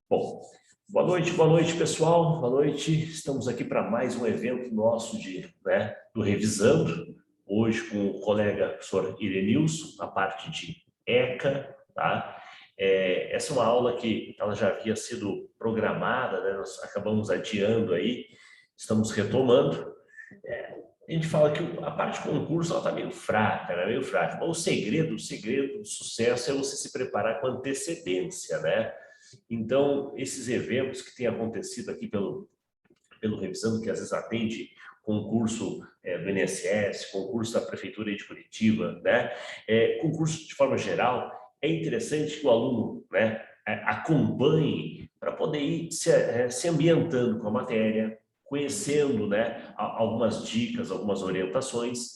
Bom, boa noite, pessoal. Boa noite. Estamos aqui para mais um evento nosso do Revisando, hoje com o colega professor Irenilson, a parte de ECA, tá? Essa é uma aula que ela já havia sido programada, né? Nós acabamos adiando aí, estamos retomando. A gente fala que a parte de concurso ela está meio fraca, né? Meio fraca. Mas o segredo do sucesso é você se preparar com antecedência, né? Então, esses eventos que têm acontecido aqui pelo Revisando, que às vezes atende concurso do INSS, concurso da Prefeitura de Curitiba, né? Concurso de forma geral, é interessante que o aluno, né, acompanhe para poder ir se ambientando com a matéria, conhecendo, né, algumas dicas, algumas orientações.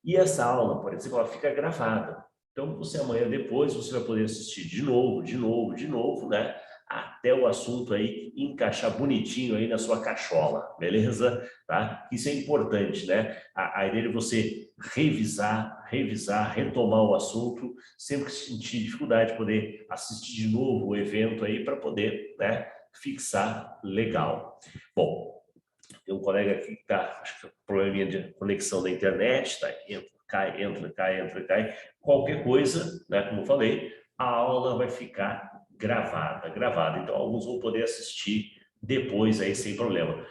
E essa aula, por exemplo, ela fica gravada. Então, você amanhã depois, você vai poder assistir de novo, né? Até o assunto aí encaixar bonitinho aí na sua cachola, beleza? Tá? Isso é importante, né? A ideia é você revisar, retomar o assunto, sempre que sentir dificuldade, poder assistir de novo o evento aí para poder, né, fixar legal. Bom, tem um colega aqui que está, acho que é um probleminha de conexão da internet, tá? Entra, cai. Qualquer coisa, né, como eu falei, a aula vai ficar gravada. Então, alguns vão poder assistir depois aí sem problema.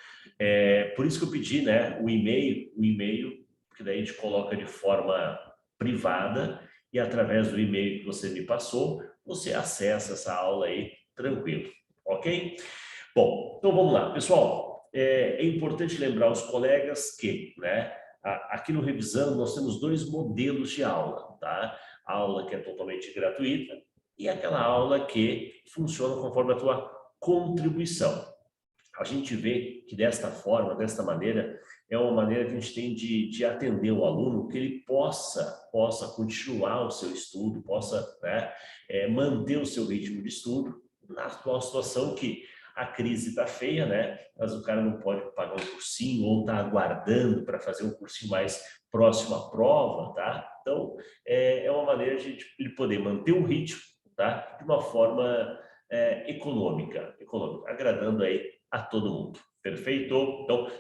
Por isso que eu pedi, né, o e-mail, que daí a gente coloca de forma privada e através do e-mail que você me passou, você acessa essa aula aí tranquilo, ok? Bom, então vamos lá, pessoal. É importante lembrar os colegas que, né, aqui no Revisando nós temos dois modelos de aula, tá? A aula que é totalmente gratuita e aquela aula que funciona conforme a tua contribuição. A gente vê que desta forma, desta maneira, é uma maneira que a gente tem de atender o aluno, que ele possa continuar o seu estudo, possa, né, manter o seu ritmo de estudo na atual situação que a crise está feia, né? Mas o cara não pode pagar um cursinho ou está aguardando para fazer um cursinho mais próximo à prova, tá? Então, é uma maneira de ele poder manter o ritmo, tá? De uma forma econômica, agradando aí a todo mundo. Perfeito? Então,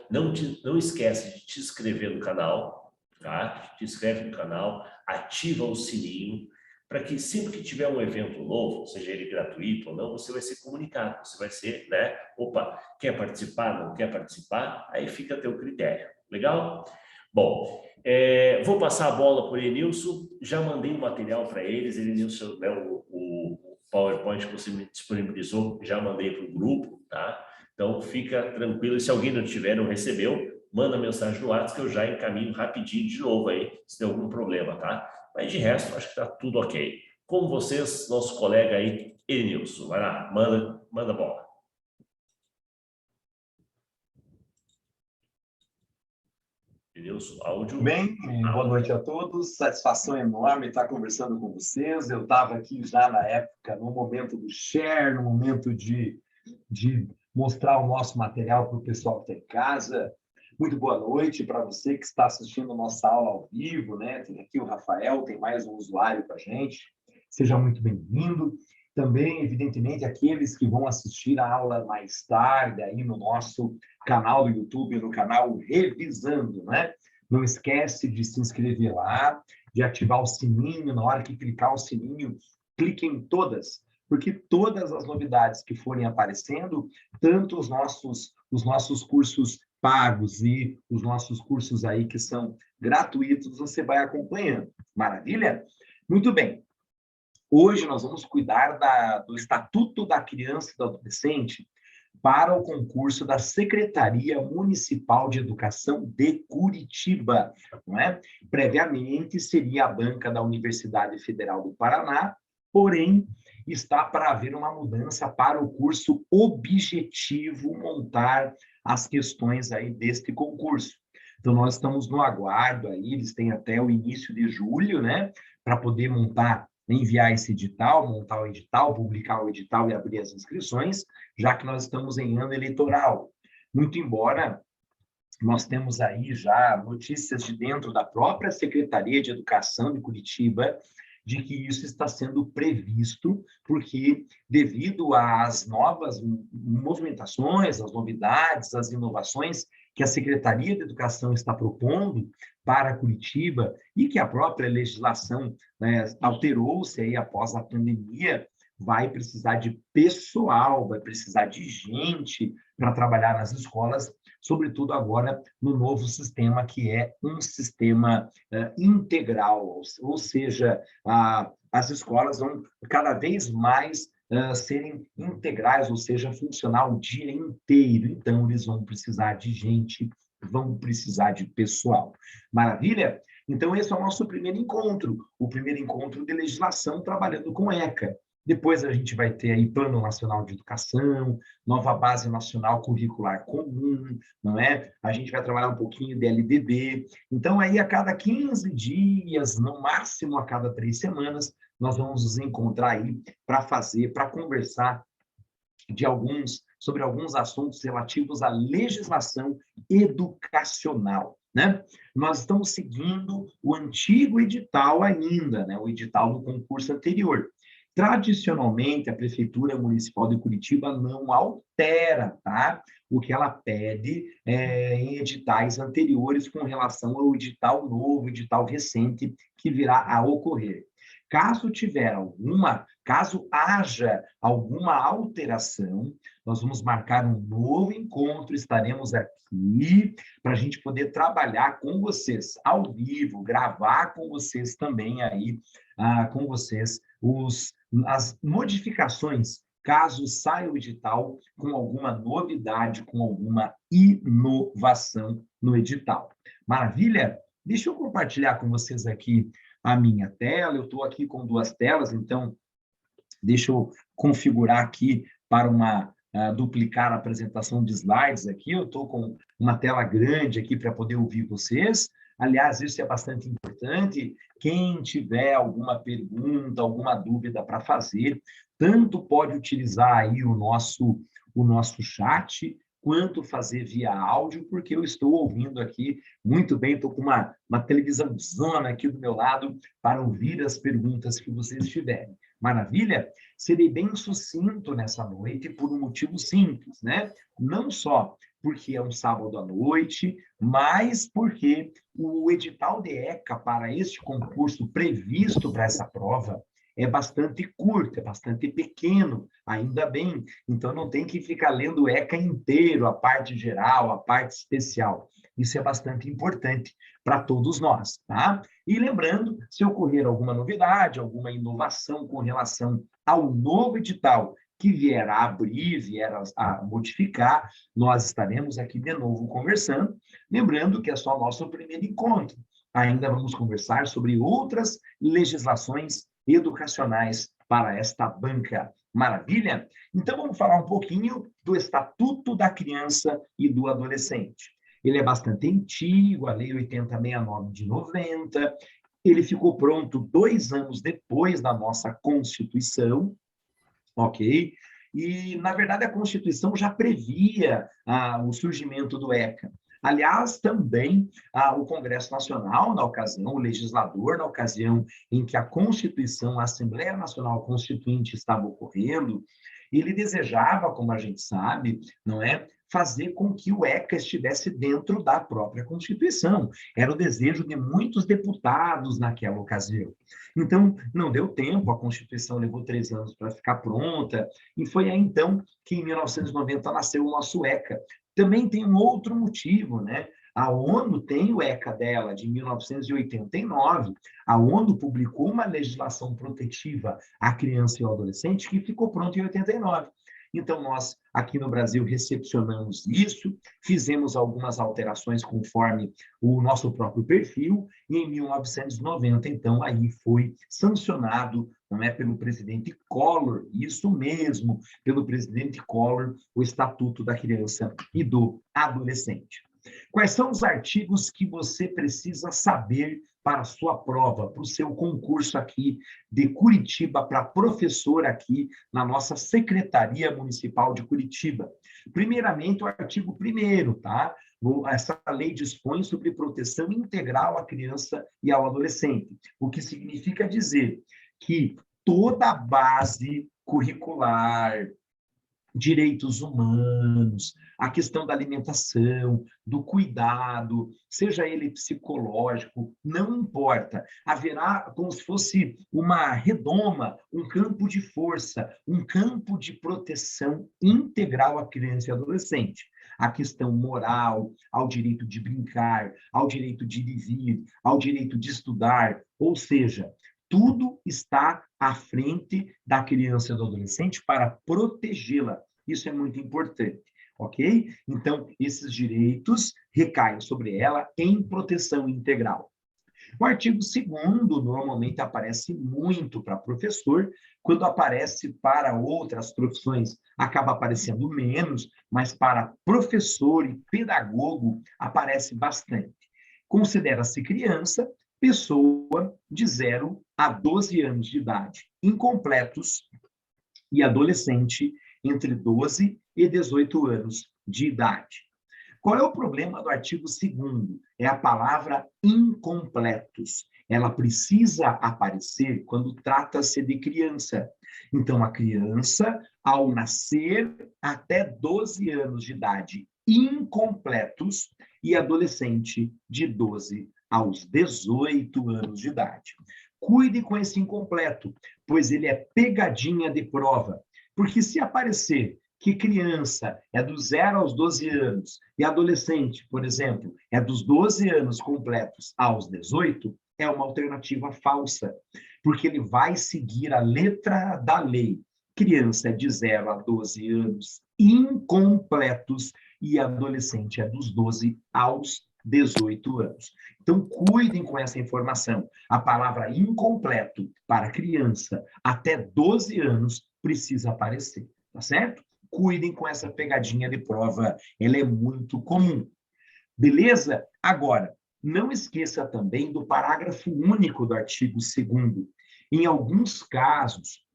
não esquece de te inscrever no canal, tá? Te inscreve no canal, ativa o sininho, para que sempre que tiver um evento novo, seja ele gratuito ou não, você vai ser comunicado, você vai ser, né? Opa, quer participar, não quer participar? Aí fica a teu critério. Legal? Bom, vou passar a bola para o Elenilson, já mandei o material para eles, Elenilson, né, o PowerPoint que você me disponibilizou, já mandei para o grupo, tá? Então, fica tranquilo, e se alguém não tiver, não recebeu, manda mensagem no WhatsApp que eu já encaminho rapidinho de novo aí, se tem algum problema, tá? Mas de resto, acho que está tudo ok. Com vocês, nosso colega aí, Elenilson. Vai lá, manda bola. Elenilson, áudio. Bem, boa noite a todos. Satisfação enorme estar conversando com vocês. Eu estava aqui já na época, no momento do share, no momento de mostrar o nosso material para o pessoal que está em casa. Muito boa noite para você que está assistindo a nossa aula ao vivo, né? Tem aqui o Rafael, tem mais um usuário com a gente. Seja muito bem-vindo. Também, evidentemente, aqueles que vão assistir a aula mais tarde aí no nosso canal do YouTube, no canal Revisando, né? Não esquece de se inscrever lá, de ativar o sininho. Na hora que clicar o sininho, clique em todas, porque todas as novidades que forem aparecendo, tanto os nossos cursos pagos e os nossos cursos aí que são gratuitos, você vai acompanhando. Maravilha? Muito bem. Hoje nós vamos cuidar do Estatuto da Criança e do Adolescente para o concurso da Secretaria Municipal de Educação de Curitiba, não é? Previamente seria a banca da Universidade Federal do Paraná, porém está para haver uma mudança para o curso objetivo montar as questões aí deste concurso. Então nós estamos no aguardo aí, eles têm até o início de julho, né, para poder enviar esse edital, montar o edital, publicar o edital e abrir as inscrições, já que nós estamos em ano eleitoral. Muito embora nós temos aí já notícias de dentro da própria Secretaria de Educação de Curitiba de que isso está sendo previsto, porque devido às novas movimentações, às novidades, às inovações que a Secretaria de Educação está propondo para Curitiba e que a própria legislação, né, alterou-se aí após a pandemia, vai precisar de pessoal, vai precisar de gente para trabalhar nas escolas, sobretudo agora no novo sistema, que é um sistema integral, ou seja, as escolas vão cada vez mais serem integrais, ou seja, funcionar o dia inteiro. Então, eles vão precisar de gente, vão precisar de pessoal. Maravilha? Então, esse é o nosso primeiro encontro, o primeiro encontro de legislação trabalhando com ECA. Depois a gente vai ter aí Plano Nacional de Educação, nova Base Nacional Curricular Comum, não é? A gente vai trabalhar um pouquinho de LDB. Então, aí a cada 15 dias, no máximo a cada 3 semanas, nós vamos nos encontrar aí para conversar sobre alguns assuntos relativos à legislação educacional, né? Nós estamos seguindo o antigo edital ainda, né? O edital do concurso anterior. Tradicionalmente, a Prefeitura Municipal de Curitiba não altera, tá? O que ela pede em editais anteriores com relação ao edital novo, edital recente que virá a ocorrer. Caso haja alguma alteração, nós vamos marcar um novo encontro, estaremos aqui para a gente poder trabalhar com vocês ao vivo, gravar com vocês também aí, com vocês, as modificações, caso saia o edital com alguma novidade, com alguma inovação no edital. Maravilha? Deixa eu compartilhar com vocês aqui a minha tela. Eu estou aqui com 2 telas, então deixa eu configurar aqui para duplicar a apresentação de slides aqui. Eu estou com uma tela grande aqui para poder ouvir vocês. Aliás, isso é bastante importante. Quem tiver alguma pergunta, alguma dúvida para fazer, tanto pode utilizar aí o nosso chat, quanto fazer via áudio, porque eu estou ouvindo aqui muito bem, estou com uma televisãozona aqui do meu lado para ouvir as perguntas que vocês tiverem. Maravilha? Serei bem sucinto nessa noite por um motivo simples, né? Não só porque é um sábado à noite, mas porque o edital de ECA para este concurso previsto para essa prova é bastante curto, é bastante pequeno, ainda bem. Então, não tem que ficar lendo o ECA inteiro, a parte geral, a parte especial. Isso é bastante importante para todos nós, tá? E lembrando, se ocorrer alguma novidade, alguma inovação com relação ao novo edital que vier a abrir, vier a modificar, nós estaremos aqui de novo conversando. Lembrando que é só nosso primeiro encontro. Ainda vamos conversar sobre outras legislações educacionais para esta banca. Maravilha? Então, vamos falar um pouquinho do Estatuto da Criança e do Adolescente. Ele é bastante antigo, a Lei 8069 de 90. Ele ficou pronto 2 anos depois da nossa Constituição, ok? E, na verdade, a Constituição já previa o surgimento do ECA. Aliás, também o Congresso Nacional, na ocasião, o legislador, na ocasião em que a Constituição, a Assembleia Nacional Constituinte estava ocorrendo, ele desejava, como a gente sabe, não é, fazer com que o ECA estivesse dentro da própria Constituição. Era o desejo de muitos deputados naquela ocasião. Então, não deu tempo, a Constituição levou 3 anos para ficar pronta, e foi aí, então, que em 1990 nasceu o nosso ECA. Também tem um outro motivo, né? A ONU tem o ECA dela, de 1989. A ONU publicou uma legislação protetiva à criança e ao adolescente que ficou pronta em 89. Então, nós, aqui no Brasil, recepcionamos isso, fizemos algumas alterações conforme o nosso próprio perfil, e em 1990, então, aí foi sancionado, não é, pelo presidente Collor, isso mesmo, pelo presidente Collor, o Estatuto da Criança e do Adolescente. Quais são os artigos que você precisa saber para a sua prova, para o seu concurso aqui de Curitiba, para professor aqui na nossa Secretaria Municipal de Curitiba? Primeiramente, o artigo 1º, tá? Essa lei dispõe sobre proteção integral à criança e ao adolescente, o que significa dizer que toda a base curricular, direitos humanos, a questão da alimentação, do cuidado, seja ele psicológico, não importa. Haverá como se fosse uma redoma, um campo de força, um campo de proteção integral à criança e adolescente. A questão moral, ao direito de brincar, ao direito de vir, ao direito de estudar, ou seja, tudo está à frente da criança e do adolescente para protegê-la. Isso é muito importante, ok? Então, esses direitos recaem sobre ela em proteção integral. O artigo 2º normalmente aparece muito para professor, quando aparece para outras profissões acaba aparecendo menos, mas para professor e pedagogo aparece bastante. Considera-se criança pessoa de 0 a 12 anos de idade, incompletos, e adolescente entre 12 e 18 anos de idade. Qual é o problema do artigo 2º? É a palavra incompletos. Ela precisa aparecer quando trata-se de criança. Então, a criança, ao nascer até 12 anos de idade, incompletos, e adolescente de 12 aos 18 anos de idade. Cuide com esse incompleto, pois ele é pegadinha de prova. Porque se aparecer que criança é dos 0 aos 12 anos e adolescente, por exemplo, é dos 12 anos completos aos 18, é uma alternativa falsa, porque ele vai seguir a letra da lei. Criança é de 0 a 12 anos incompletos e adolescente é dos 12 aos 18 anos. Então, cuidem com essa informação. A palavra incompleto para criança até 12 anos precisa aparecer, tá certo? Cuidem com essa pegadinha de prova, ela é muito comum. Beleza? Agora, não esqueça também do parágrafo único do artigo 2º. Em alguns casos,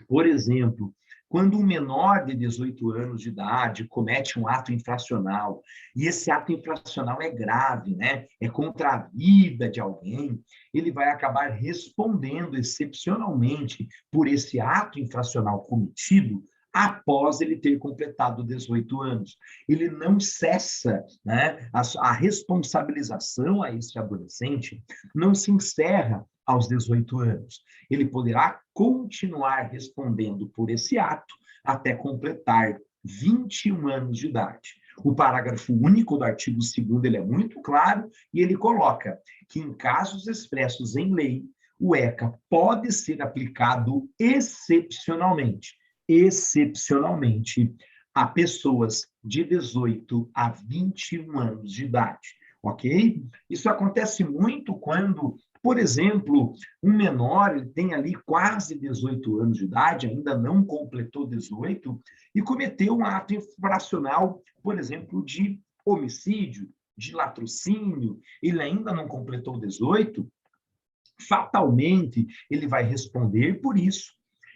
por exemplo, quando um menor de 18 anos de idade comete um ato infracional, e esse ato infracional é grave, né? É contra a vida de alguém, ele vai acabar respondendo excepcionalmente por esse ato infracional cometido após ele ter completado 18 anos. Ele não cessa, né? A responsabilização a esse adolescente não se encerra aos 18 anos. Ele poderá continuar respondendo por esse ato até completar 21 anos de idade. O parágrafo único do artigo 2º ele é muito claro e ele coloca que, em casos expressos em lei, o ECA pode ser aplicado excepcionalmente a pessoas de 18 a 21 anos de idade, ok? Isso acontece muito quando, por exemplo, um menor ele tem ali quase 18 anos de idade, ainda não completou 18, e cometeu um ato infracional, por exemplo, de homicídio, de latrocínio, ele ainda não completou 18, fatalmente ele vai responder por isso.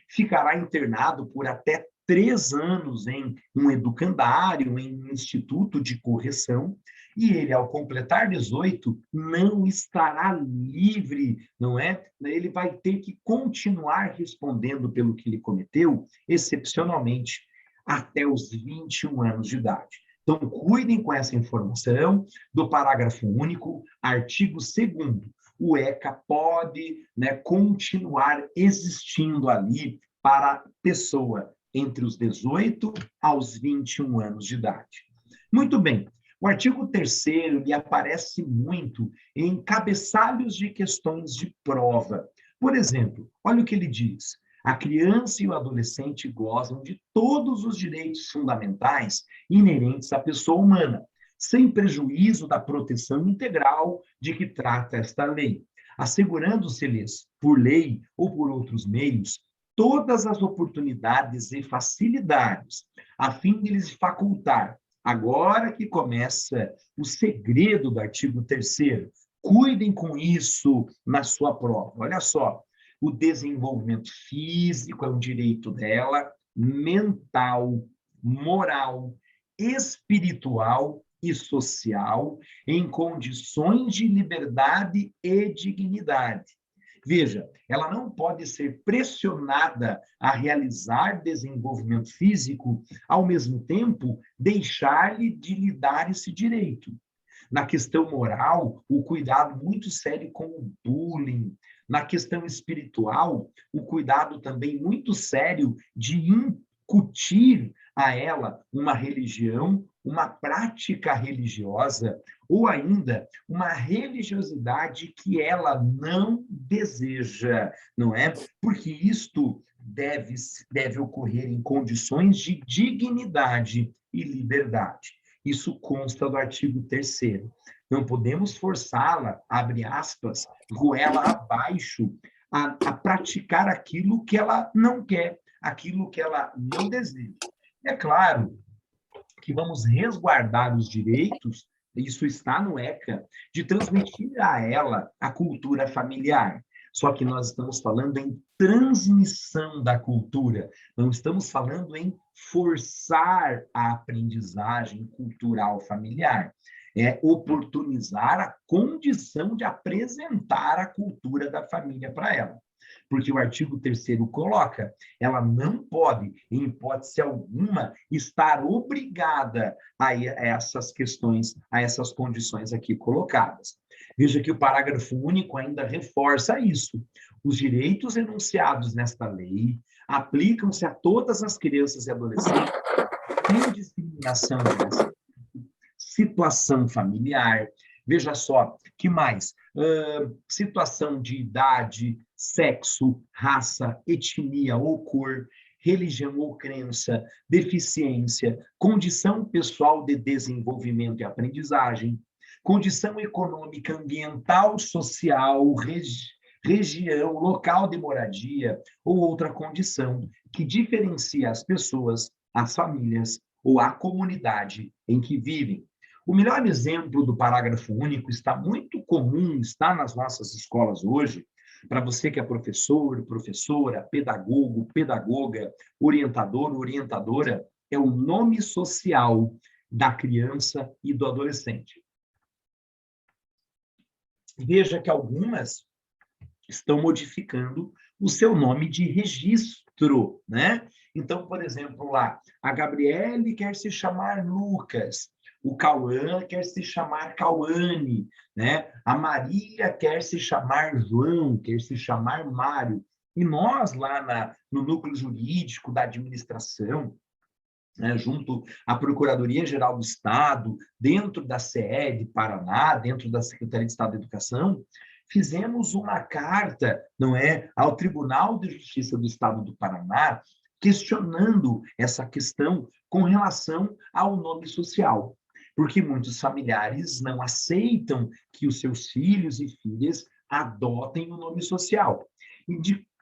Ficará internado por até 3 anos em um educandário, em um instituto de correção, e ele, ao completar 18, não estará livre, não é? Ele vai ter que continuar respondendo pelo que ele cometeu, excepcionalmente, até os 21 anos de idade. Então, cuidem com essa informação do parágrafo único, artigo 2º. O ECA pode, né, continuar existindo ali para a pessoa entre os 18 aos 21 anos de idade. Muito bem. O artigo 3º ele aparece muito em cabeçalhos de questões de prova. Por exemplo, olha o que ele diz. A criança e o adolescente gozam de todos os direitos fundamentais inerentes à pessoa humana, sem prejuízo da proteção integral de que trata esta lei, assegurando-se-lhes, por lei ou por outros meios, todas as oportunidades e facilidades, a fim de lhes facultar. Agora que começa o segredo do artigo 3º, cuidem com isso na sua prova. Olha só, o desenvolvimento físico é um direito dela, mental, moral, espiritual e social em condições de liberdade e dignidade. Veja, ela não pode ser pressionada a realizar desenvolvimento físico, ao mesmo tempo, deixar-lhe de lhe dar esse direito. Na questão moral, o cuidado muito sério com o bullying. Na questão espiritual, o cuidado também muito sério de incutir a ela uma religião, uma prática religiosa, ou ainda uma religiosidade que ela não deseja, não é? Porque isto deve ocorrer em condições de dignidade e liberdade. Isso consta do artigo 3º. Não podemos forçá-la, abre aspas, goela abaixo, a praticar aquilo que ela não quer, aquilo que ela não deseja. É claro que vamos resguardar os direitos, isso está no ECA, de transmitir a ela a cultura familiar. Só que nós estamos falando em transmissão da cultura, não estamos falando em forçar a aprendizagem cultural familiar. É oportunizar a condição de apresentar a cultura da família para ela. Porque o artigo 3º coloca, ela não pode, em hipótese alguma, estar obrigada a essas questões, a essas condições aqui colocadas. Veja que o parágrafo único ainda reforça isso. Os direitos enunciados nesta lei aplicam-se a todas as crianças e adolescentes sem discriminação de situação familiar. Veja só, que mais? Situação de idade, sexo, raça, etnia ou cor, religião ou crença, deficiência, condição pessoal de desenvolvimento e aprendizagem, condição econômica, ambiental, social, região, local de moradia ou outra condição que diferencia as pessoas, as famílias ou a comunidade em que vivem. O melhor exemplo do parágrafo único está muito comum, está nas nossas escolas hoje, para você que é professor, professora, pedagogo, pedagoga, orientador, orientadora, é o nome social da criança e do adolescente. Veja que algumas estão modificando o seu nome de registro, né? Então, por exemplo, lá, a Gabriele quer se chamar Lucas, o Cauã quer se chamar Cauane, né? A Maria quer se chamar João, quer se chamar Mário. E nós, lá no núcleo jurídico da administração, né, junto à Procuradoria-Geral do Estado, dentro da CE de Paraná, dentro da Secretaria de Estado da Educação, fizemos uma carta, não é, ao Tribunal de Justiça do Estado do Paraná, questionando essa questão com relação ao nome social, porque muitos familiares não aceitam que os seus filhos e filhas adotem o nome social.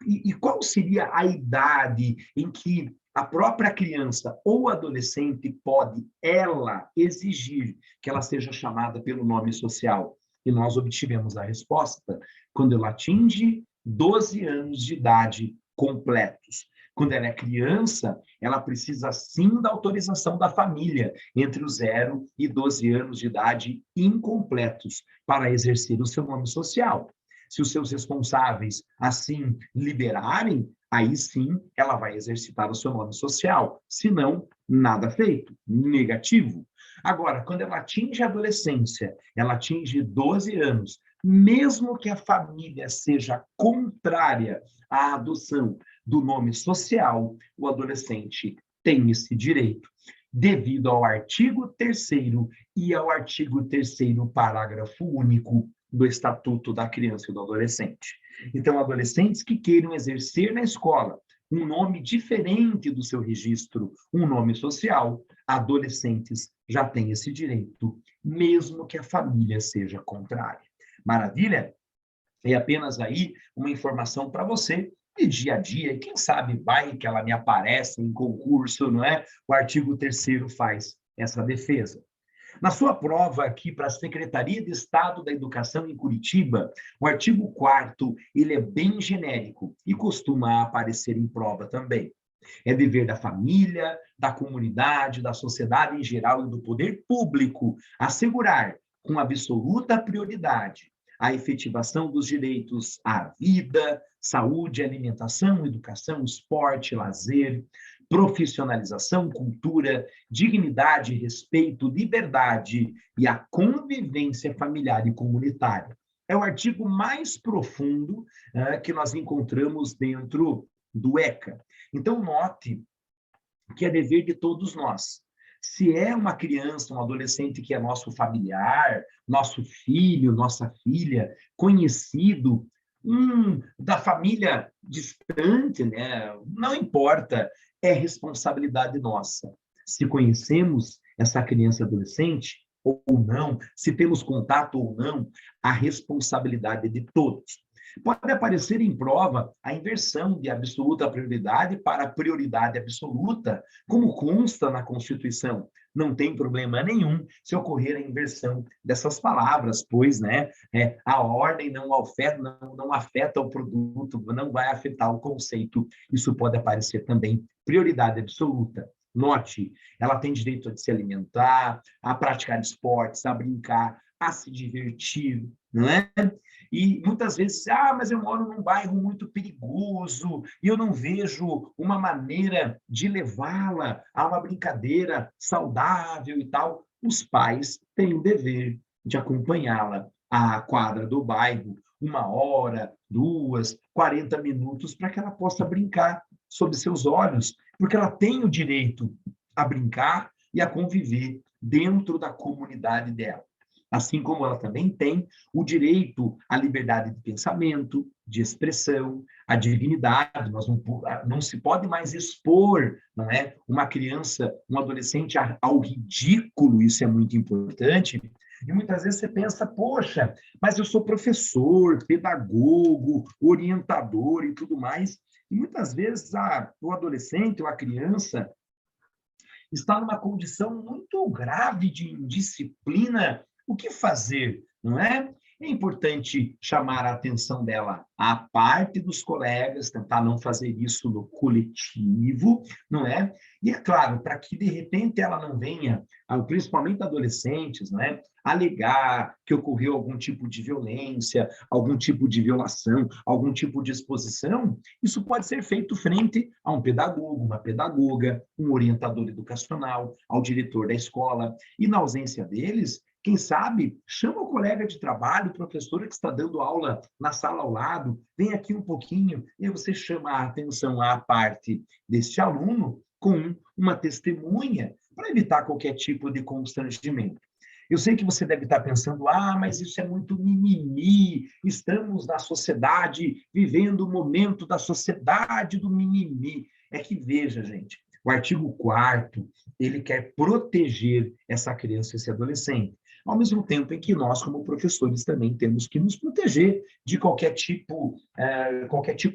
E qual seria a idade em que a própria criança ou adolescente pode, ela, exigir que ela seja chamada pelo nome social? E nós obtivemos a resposta quando ela atinge 12 anos de idade completos. Quando ela é criança, ela precisa sim da autorização da família entre os 0 e 12 anos de idade incompletos para exercer o seu nome social. Se os seus responsáveis assim liberarem, aí sim ela vai exercitar o seu nome social. Se não, nada feito, negativo. Agora, quando ela atinge a adolescência, ela atinge 12 anos, mesmo que a família seja contrária à adoção do nome social, o adolescente tem esse direito, devido ao artigo 3º e ao artigo 3º, parágrafo único do Estatuto da Criança e do Adolescente. Então, adolescentes que queiram exercer na escola um nome diferente do seu registro, um nome social, adolescentes já têm esse direito, mesmo que a família seja contrária. Maravilha? É apenas aí uma informação para você de dia a dia, e quem sabe vai que ela me aparece em concurso, não é? O artigo 3º faz essa defesa. Na sua prova aqui para a Secretaria de Estado da Educação em Curitiba, o artigo 4º, ele é bem genérico e costuma aparecer em prova também. É dever da família, da comunidade, da sociedade em geral e do poder público assegurar, com absoluta prioridade, a efetivação dos direitos à vida, saúde, alimentação, educação, esporte, lazer, profissionalização, cultura, dignidade, respeito, liberdade e a convivência familiar e comunitária. É o artigo mais profundo que nós encontramos dentro do ECA. Então, note que é dever de todos nós. Se é uma criança, um adolescente que é nosso familiar, nosso filho, nossa filha, conhecido, da família distante, né? Não importa, é responsabilidade nossa. Se conhecemos essa criança e adolescente ou não, se temos contato ou não, a responsabilidade é de todos. Pode aparecer em prova a inversão de absoluta prioridade para prioridade absoluta, como consta na Constituição. Não tem problema nenhum se ocorrer a inversão dessas palavras, pois a ordem não afeta o produto, não vai afetar o conceito. Isso pode aparecer também prioridade absoluta. Note, ela tem direito a se alimentar, a praticar esportes, a brincar, a se divertir, não é? E muitas vezes, mas eu moro num bairro muito perigoso e eu não vejo uma maneira de levá-la a uma brincadeira saudável e tal. Os pais têm o dever de acompanhá-la à quadra do bairro, 1 hora, 2, 40 minutos, para que ela possa brincar sob seus olhos, porque ela tem o direito a brincar e a conviver dentro da comunidade dela. Assim como ela também tem o direito à liberdade de pensamento, de expressão, à dignidade. Não se pode mais expor, não é, uma criança, um adolescente ao ridículo, isso é muito importante. E muitas vezes você pensa, poxa, mas eu sou professor, pedagogo, orientador e tudo mais. E muitas vezes o adolescente ou a criança está numa condição muito grave de indisciplina. O que fazer, não é? É importante chamar a atenção dela à parte dos colegas, tentar não fazer isso no coletivo, não é? E, é claro, para que, de repente, ela não venha, principalmente adolescentes, não é? Alegar que ocorreu algum tipo de violência, algum tipo de violação, algum tipo de exposição, isso pode ser feito frente a um pedagogo, uma pedagoga, um orientador educacional, ao diretor da escola. E, na ausência deles, quem sabe, chama o colega de trabalho, o professor que está dando aula na sala ao lado, vem aqui um pouquinho, e você chama a atenção à parte deste aluno com uma testemunha para evitar qualquer tipo de constrangimento. Eu sei que você deve estar pensando, mas isso é muito mimimi, estamos na sociedade, vivendo o momento da sociedade do mimimi. É que, veja, gente, o artigo 4º, ele quer proteger essa criança e esse adolescente, ao mesmo tempo em que nós, como professores, também temos que nos proteger de qualquer tipo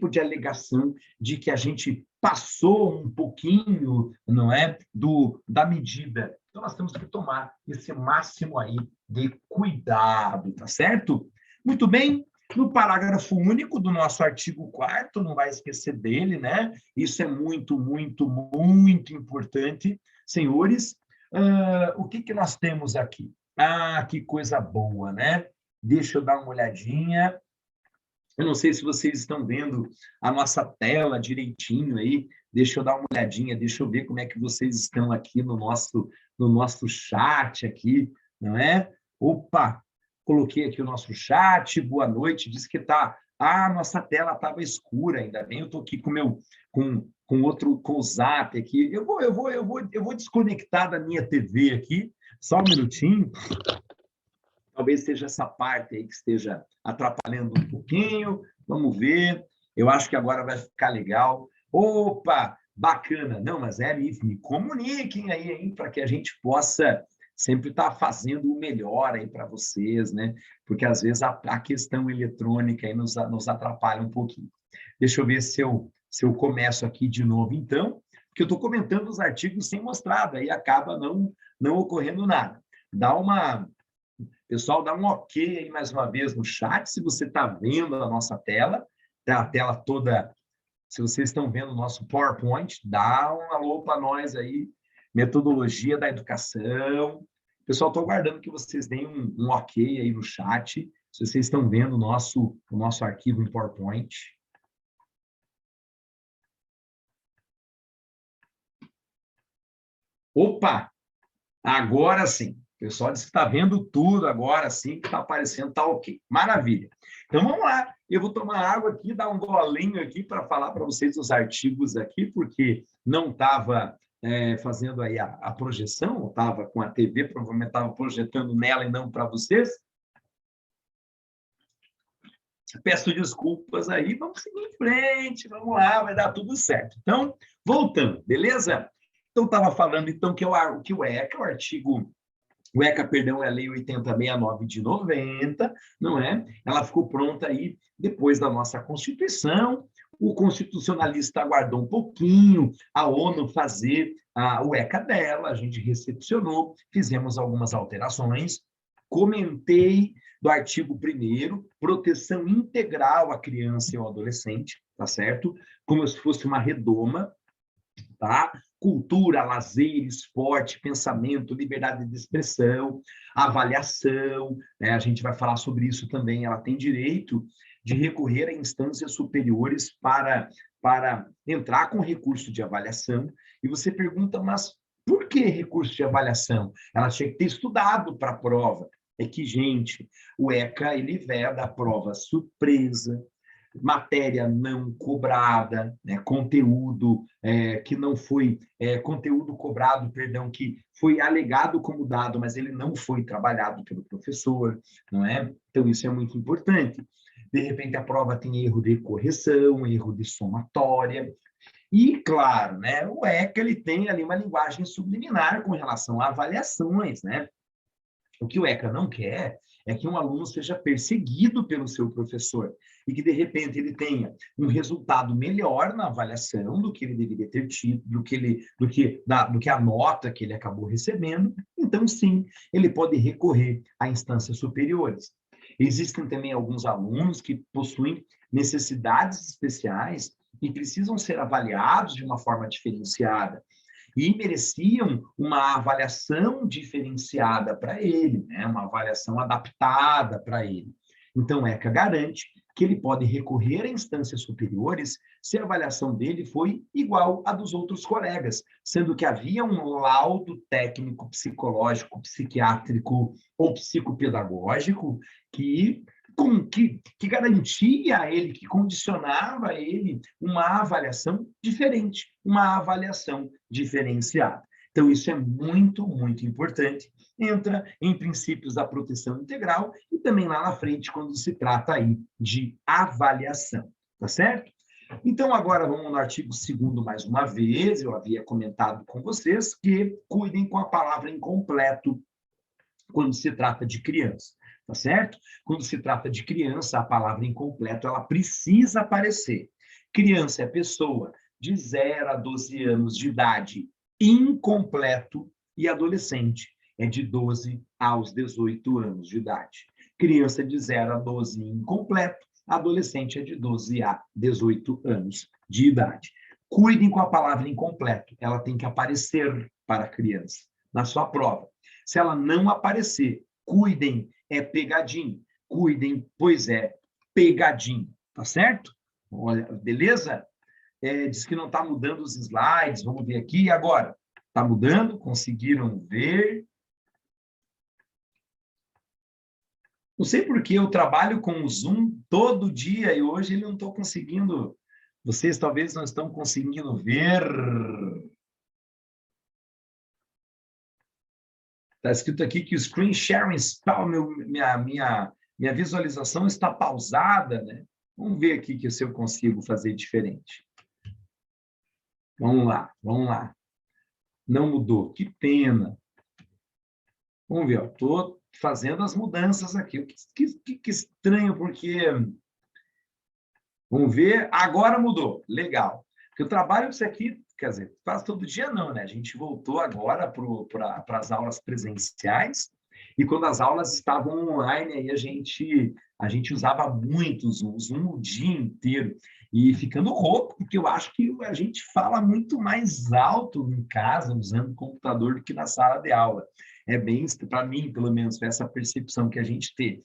de alegação de que a gente passou um pouquinho, não é, da medida. Então, nós temos que tomar esse máximo aí de cuidado, tá certo? Muito bem, no parágrafo único do nosso artigo 4º, não vai esquecer dele, né? Isso é muito, muito, muito importante. Senhores, o que nós temos aqui? Que coisa boa, né? Deixa eu dar uma olhadinha. Eu não sei se vocês estão vendo a nossa tela direitinho aí. Deixa eu dar uma olhadinha, deixa eu ver como é que vocês estão aqui no nosso chat aqui, não é? Opa, coloquei aqui o nosso chat, boa noite, diz que tá. Nossa tela estava escura, ainda bem, eu estou aqui com o Zap aqui. Eu vou desconectar da minha TV aqui, só um minutinho. Talvez seja essa parte aí que esteja atrapalhando um pouquinho. Vamos ver. Eu acho que agora vai ficar legal. Opa, bacana. Não, mas me comuniquem aí, hein, para que a gente possa sempre estar fazendo o melhor aí para vocês, né? Porque às vezes a questão eletrônica aí nos atrapalha um pouquinho. Deixa eu ver se eu começo aqui de novo, então, porque eu estou comentando os artigos sem mostrar, daí acaba não ocorrendo nada. Pessoal, dá um ok aí mais uma vez no chat, se você está vendo a nossa tela, tá a tela toda Se vocês estão vendo o nosso PowerPoint, dá um alô para nós aí, metodologia da educação. Pessoal, estou aguardando que vocês deem um ok aí no chat, se vocês estão vendo o nosso arquivo em PowerPoint. Opa! Agora sim. O pessoal disse que está vendo tudo agora sim, que está aparecendo, está ok. Maravilha. Então, vamos lá. Eu vou tomar água aqui, dar um golinho aqui para falar para vocês os artigos aqui, porque não estava fazendo aí a projeção, estava com a TV, provavelmente estava projetando nela e não para vocês. Peço desculpas aí, vamos seguir em frente, vamos lá, vai dar tudo certo. Então, voltando, beleza? Então, estava falando então que o ECA, o artigo... O ECA, perdão, é a Lei 8069 de 90, não é? Ela ficou pronta aí depois da nossa Constituição. O constitucionalista aguardou um pouquinho a ONU fazer o ECA dela, a gente recepcionou, fizemos algumas alterações, comentei do artigo 1º, proteção integral à criança e ao adolescente, tá certo? Como se fosse uma redoma, tá? Cultura, lazer, esporte, pensamento, liberdade de expressão, avaliação, né? A gente vai falar sobre isso também. Ela tem direito de recorrer a instâncias superiores para entrar com recurso de avaliação. E você pergunta, mas por que recurso de avaliação? Ela tinha que ter estudado para a prova. É que, gente, o ECA, ele veda a prova surpresa, matéria não cobrada, né? Conteúdo que não foi, conteúdo cobrado, perdão, que foi alegado como dado, mas ele não foi trabalhado pelo professor, não é? Então, isso é muito importante. De repente, a prova tem erro de correção, erro de somatória, e, claro, né, o ECA ele tem ali uma linguagem subliminar com relação a avaliações, né? O que o ECA não quer é que um aluno seja perseguido pelo seu professor e que, de repente, ele tenha um resultado melhor na avaliação do que ele deveria ter tido, do que a nota que ele acabou recebendo. Então, sim, ele pode recorrer a instâncias superiores. Existem também alguns alunos que possuem necessidades especiais e precisam ser avaliados de uma forma diferenciada e mereciam uma avaliação diferenciada para ele, né? Uma avaliação adaptada para ele. Então, o ECA garante que ele pode recorrer a instâncias superiores se a avaliação dele foi igual à dos outros colegas, sendo que havia um laudo técnico, psicológico, psiquiátrico ou psicopedagógico que garantia a ele, que condicionava a ele uma avaliação diferente, uma avaliação diferenciada. Então, isso é muito, muito importante. Entra em princípios da proteção integral e também lá na frente, quando se trata aí de avaliação, tá certo? Então, agora vamos no artigo 2º mais uma vez. Eu havia comentado com vocês que cuidem com a palavra incompleto quando se trata de criança. Tá certo? Quando se trata de criança, a palavra incompleto, ela precisa aparecer. Criança é pessoa de 0 a 12 anos de idade incompleto e adolescente é de 12 aos 18 anos de idade. Criança de 0 a 12 incompleto, adolescente é de 12 a 18 anos de idade. Cuidem com a palavra incompleto, ela tem que aparecer para a criança na sua prova. Se ela não aparecer, cuidem, é pegadinho. Cuidem, pois é pegadinho. Tá certo? Olha, beleza? Diz que não está mudando os slides. Vamos ver aqui. E agora? Está mudando? Conseguiram ver? Não sei por que eu trabalho com o Zoom todo dia e hoje ele não estou conseguindo. Vocês talvez não estão conseguindo ver. Está escrito aqui que o screen sharing, minha visualização está pausada, né? Vamos ver aqui se eu consigo fazer diferente. Vamos lá, vamos lá. Não mudou, que pena. Vamos ver, estou fazendo as mudanças aqui. Que estranho, porque... Vamos ver, agora mudou, legal. Porque eu trabalho isso aqui, quer dizer, quase todo dia não, né? A gente voltou agora para as aulas presenciais, e quando as aulas estavam online, aí a gente usava muito o Zoom o dia inteiro. e ficando rouco, porque eu acho que a gente fala muito mais alto em casa, usando o computador, do que na sala de aula. É bem, para mim, pelo menos, foi essa percepção que a gente teve.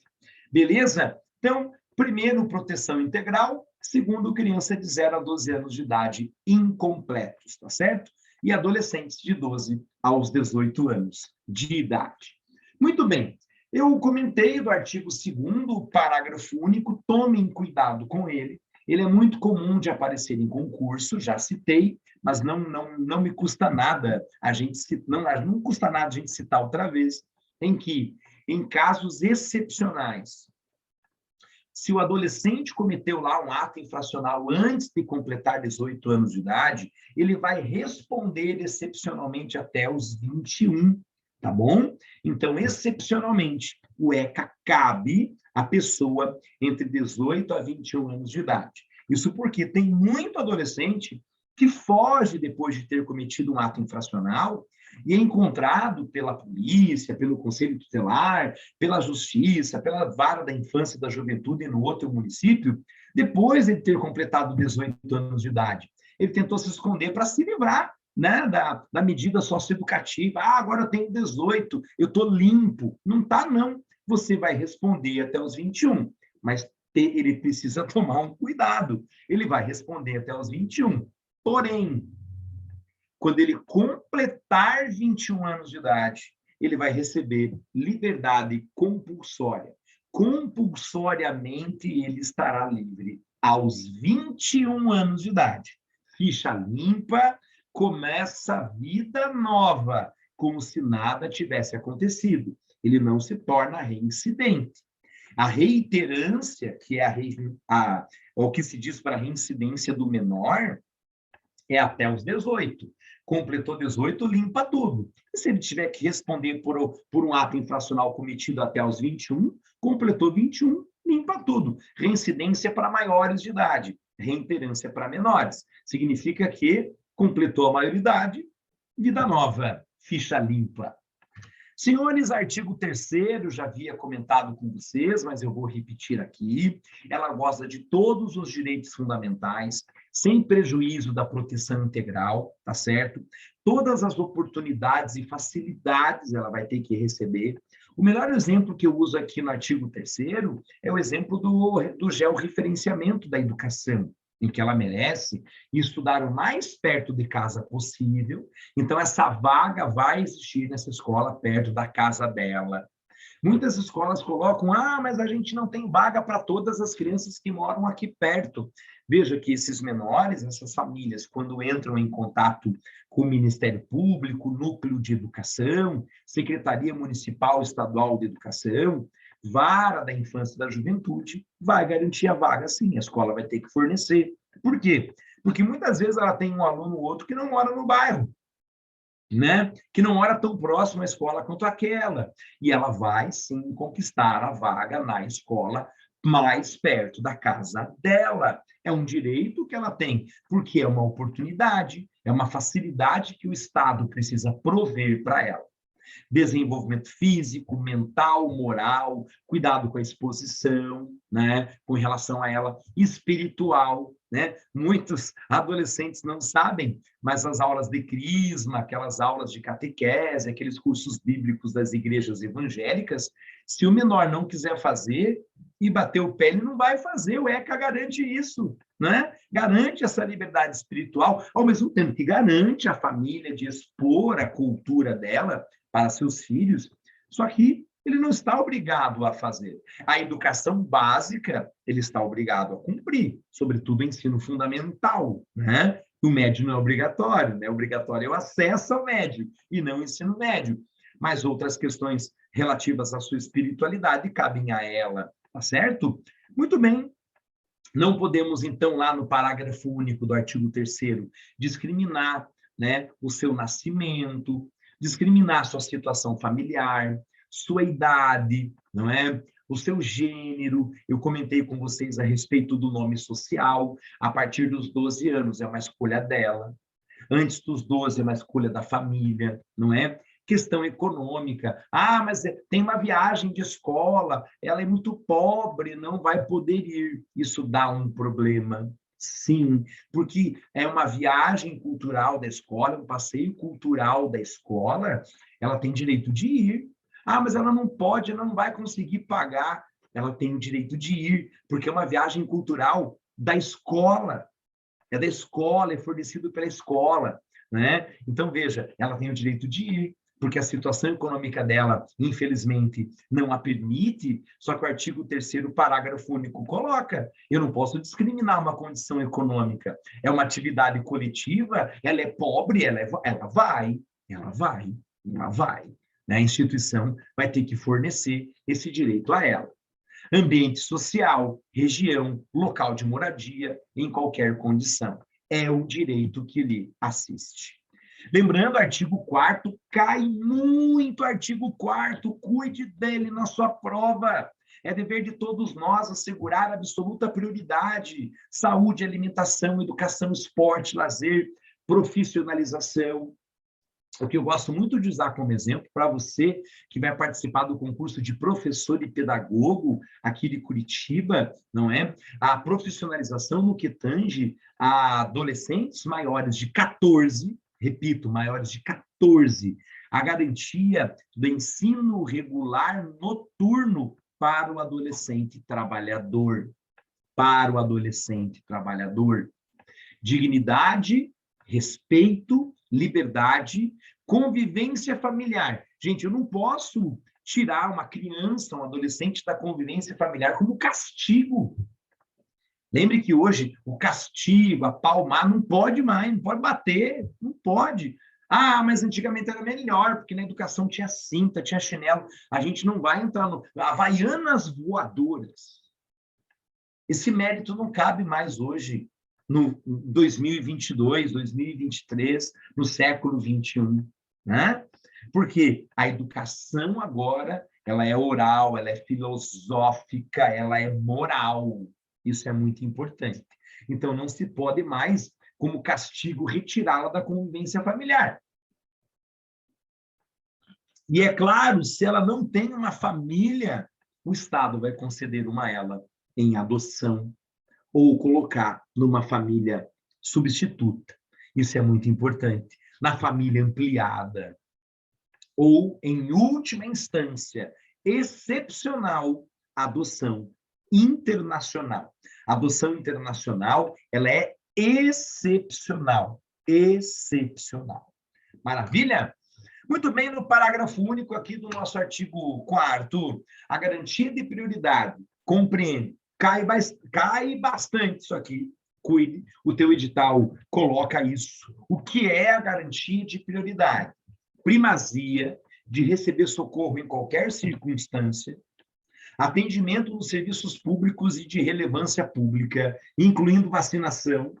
Beleza? Então, primeiro, proteção integral. Segundo, criança de 0 a 12 anos de idade incompletos, tá certo? E adolescentes de 12 aos 18 anos de idade. Muito bem. Eu comentei do artigo 2º, parágrafo único, tomem cuidado com ele. Ele é muito comum de aparecer em concurso, já citei, mas não me custa nada a gente não custa nada a gente citar outra vez, em que, em casos excepcionais, se o adolescente cometeu lá um ato infracional antes de completar 18 anos de idade, ele vai responder excepcionalmente até os 21, tá bom? Então, excepcionalmente, o ECA cabe à pessoa entre 18 a 21 anos de idade. Isso porque tem muito adolescente que foge depois de ter cometido um ato infracional e é encontrado pela polícia, pelo Conselho Tutelar, pela Justiça, pela Vara da Infância e da Juventude no outro município, depois de ter completado 18 anos de idade. Ele tentou se esconder para se livrar, né, da medida socioeducativa. Ah, agora eu tenho 18, eu estou limpo. Não está, não. Você vai responder até os 21, mas ele precisa tomar um cuidado. Ele vai responder até os 21. Porém, quando ele completar 21 anos de idade, ele vai receber liberdade compulsória. Compulsoriamente, ele estará livre aos 21 anos de idade. Ficha limpa, começa a vida nova, como se nada tivesse acontecido. Ele não se torna reincidente. A reiterância, que é o que se diz para a reincidência do menor, é até os 18. Completou 18, limpa tudo. E se ele tiver que responder por um ato infracional cometido até os 21, completou 21, limpa tudo. Reincidência para maiores de idade, reiterância para menores. Significa que completou a maioridade, vida nova, ficha limpa. Senhores, artigo 3º, já havia comentado com vocês, mas eu vou repetir aqui. Ela goza de todos os direitos fundamentais, sem prejuízo da proteção integral, tá certo? Todas as oportunidades e facilidades ela vai ter que receber. O melhor exemplo que eu uso aqui no artigo 3º é o exemplo do georreferenciamento da educação, em que ela merece estudar o mais perto de casa possível. Então, essa vaga vai existir nessa escola perto da casa dela. Muitas escolas colocam, mas a gente não tem vaga para todas as crianças que moram aqui perto. Veja que esses menores, essas famílias, quando entram em contato com o Ministério Público, Núcleo de Educação, Secretaria Municipal Estadual de Educação, Vara da Infância e da Juventude, vai garantir a vaga sim, a escola vai ter que fornecer. Por quê? Porque muitas vezes ela tem um aluno ou outro que não mora no bairro, né? Que não mora tão próximo à escola quanto aquela. E ela vai, sim, conquistar a vaga na escola mais perto da casa dela. É um direito que ela tem, porque é uma oportunidade, é uma facilidade que o Estado precisa prover para ela. Desenvolvimento físico, mental, moral, cuidado com a exposição, né, com relação a ela, espiritual, né? Muitos adolescentes não sabem, mas as aulas de crisma, aquelas aulas de catequese, aqueles cursos bíblicos das igrejas evangélicas, se o menor não quiser fazer e bater o pé, ele não vai fazer, o ECA garante isso, né? Garante essa liberdade espiritual, ao mesmo tempo que garante a família de expor a cultura dela para seus filhos, só que ele não está obrigado a fazer. A educação básica, ele está obrigado a cumprir, sobretudo o ensino fundamental, né? O médio não é obrigatório, né? Obrigatório é o acesso ao médio e não o ensino médio. Mas outras questões relativas à sua espiritualidade cabem a ela, tá certo? Muito bem. Não podemos, então, lá no parágrafo único do artigo 3º, discriminar, né, o seu nascimento, discriminar sua situação familiar, sua idade, não é? O seu gênero. Eu comentei com vocês a respeito do nome social. A partir dos 12 anos é uma escolha dela. Antes dos 12 é uma escolha da família, não é? Questão econômica. Mas tem uma viagem de escola, ela é muito pobre, não vai poder ir. Isso dá um problema. Sim, porque é uma viagem cultural da escola, um passeio cultural da escola, ela tem direito de ir. Ah, mas ela não pode, ela não vai conseguir pagar. Ela tem o direito de ir, porque é uma viagem cultural da escola. É da escola, é fornecido pela escola, né? Então, veja, ela tem o direito de ir, porque a situação econômica dela, infelizmente, não a permite, só que o artigo 3º, parágrafo único, coloca: eu não posso discriminar uma condição econômica. É uma atividade coletiva, ela é pobre, ela vai, ela vai, ela vai. Né? A instituição vai ter que fornecer esse direito a ela. Ambiente social, região, local de moradia, em qualquer condição. É o direito que lhe assiste. Lembrando, artigo 4º, cai muito artigo 4º, cuide dele na sua prova. É dever de todos nós assegurar absoluta prioridade: saúde, alimentação, educação, esporte, lazer, profissionalização. O que eu gosto muito de usar como exemplo para você que vai participar do concurso de professor e pedagogo aqui de Curitiba, não é? A profissionalização no que tange a adolescentes maiores de 14, repito, maiores de 14, a garantia do ensino regular noturno para o adolescente trabalhador. Para o adolescente trabalhador. Dignidade, respeito, liberdade, convivência familiar. Gente, eu não posso tirar uma criança, um adolescente da convivência familiar como castigo. Lembre que hoje o castigo, a palmar, não pode mais, não pode bater, não pode. Ah, mas antigamente era melhor, porque na educação tinha cinta, tinha chinelo. A gente não vai entrar no... Havaianas voadoras. Esse mérito não cabe mais hoje, no 2022, 2023, no século XXI, né? Porque a educação agora, ela é oral, ela é filosófica, ela é moral. Isso é muito importante. Então, não se pode mais, como castigo, retirá-la da convivência familiar. E é claro, se ela não tem uma família, o Estado vai conceder uma a ela em adoção, ou colocar numa família substituta. Isso é muito importante. Na família ampliada. Ou, em última instância, excepcional, adoção internacional. A adoção internacional, ela é excepcional. Excepcional. Maravilha? Muito bem, no parágrafo único aqui do nosso artigo 4º, a garantia de prioridade compreende. Cai bastante isso aqui. Cuide, o teu edital coloca isso. O que é a garantia de prioridade? Primazia de receber socorro em qualquer circunstância, atendimento nos serviços públicos e de relevância pública, incluindo vacinação,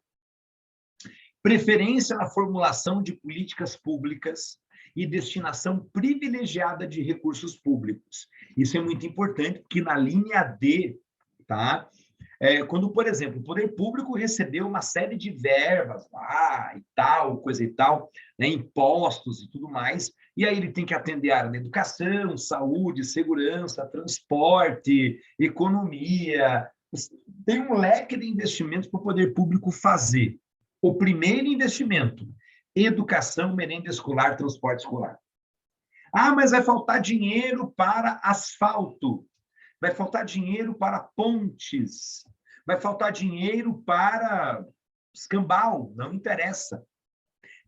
preferência na formulação de políticas públicas e destinação privilegiada de recursos públicos. Isso é muito importante, porque na linha D, tá? Quando, por exemplo, o poder público recebeu uma série de verbas e tal, coisa e tal, né, impostos e tudo mais, e aí ele tem que atender a área da educação, saúde, segurança, transporte, economia. Tem um leque de investimentos para o poder público fazer. O primeiro investimento, educação, merenda escolar, transporte escolar. Ah, mas vai faltar dinheiro para asfalto. Vai faltar dinheiro para pontes, vai faltar dinheiro para escambau, não interessa.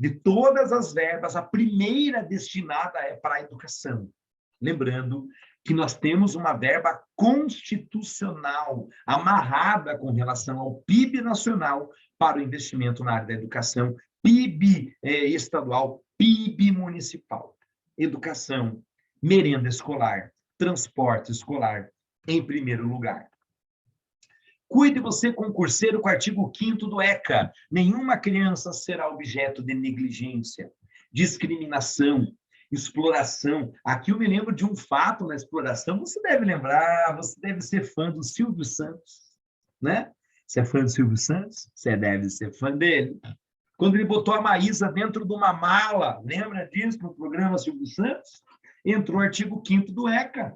De todas as verbas, a primeira destinada é para a educação. Lembrando que nós temos uma verba constitucional amarrada com relação ao PIB nacional para o investimento na área da educação, PIB estadual, PIB municipal. Educação, merenda escolar, transporte escolar, em primeiro lugar. Cuide você, concurseiro, com o artigo 5º do ECA. Nenhuma criança será objeto de negligência, discriminação, exploração. Aqui eu me lembro de um fato na exploração. Você deve lembrar, você deve ser fã do Silvio Santos, né? Você é fã do Silvio Santos? Você deve ser fã dele. Quando ele botou a Maísa dentro de uma mala, lembra disso no programa Silvio Santos? Entrou o artigo 5º do ECA.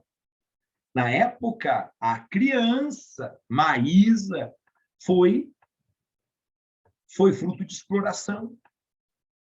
Na época, a criança, Maísa, foi foi fruto de exploração,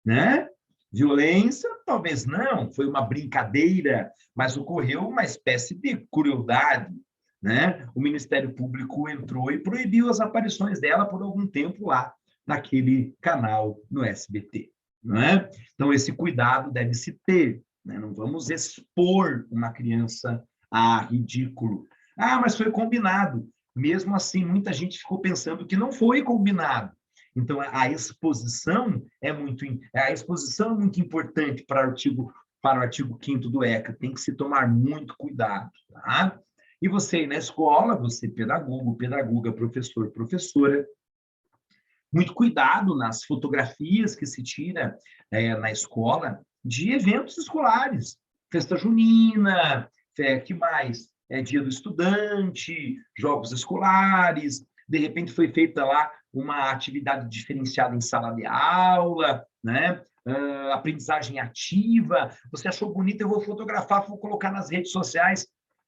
né? Violência, talvez não, foi uma brincadeira, mas ocorreu uma espécie de crueldade, né? O Ministério Público entrou e proibiu as aparições dela por algum tempo lá, naquele canal no SBT, não é? Então, esse cuidado deve se ter, né? Não vamos expor uma criança a ridículo. Ah, mas foi combinado. Mesmo assim, muita gente ficou pensando que não foi combinado. Então, a exposição é muito importante para o artigo 5º do ECA. Tem que se tomar muito cuidado, tá? E você na escola, você pedagogo, pedagoga, professor, professora, muito cuidado nas fotografias que se tira na escola de eventos escolares, festa junina, que mais? Dia do estudante, jogos escolares, de repente foi feita lá uma atividade diferenciada em sala de aula, né? Aprendizagem ativa, você achou bonito, eu vou fotografar, vou colocar nas redes sociais.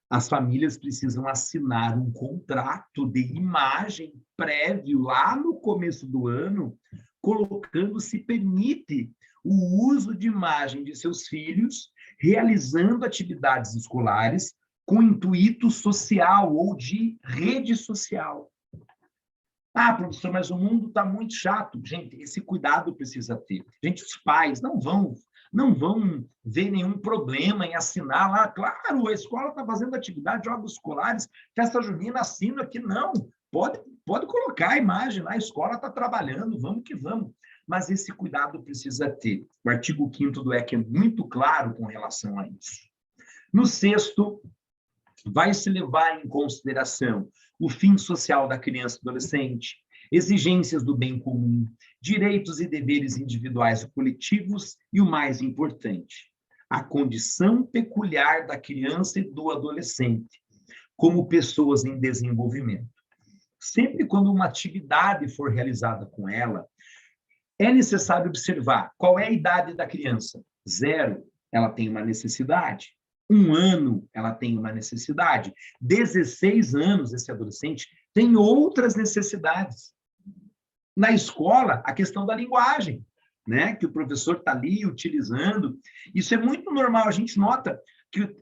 As famílias precisam assinar um contrato de imagem prévio lá no começo do ano, colocando se permite o uso de imagem de seus filhos, realizando atividades escolares com intuito social ou de rede social. Ah, professor, mas o mundo está muito chato. Gente, esse cuidado precisa ter. Gente, os pais não vão ver nenhum problema em assinar lá. Claro, a escola está fazendo atividade, jogos escolares, festa junina, assina aqui. Não, pode colocar a imagem lá, a escola está trabalhando, vamos que vamos. Mas esse cuidado precisa ter. O artigo 5º do ECA é muito claro com relação a isso. No 6º, vai se levar em consideração o fim social da criança e adolescente, exigências do bem comum, direitos e deveres individuais e coletivos e, o mais importante, a condição peculiar da criança e do adolescente, como pessoas em desenvolvimento. Sempre quando uma atividade for realizada com ela, é necessário observar qual é a idade da criança. 0, ela tem uma necessidade. 1 ano, ela tem uma necessidade. 16 anos, esse adolescente tem outras necessidades. Na escola, a questão da linguagem, né? Que o professor está ali utilizando. Isso é muito normal. A gente nota que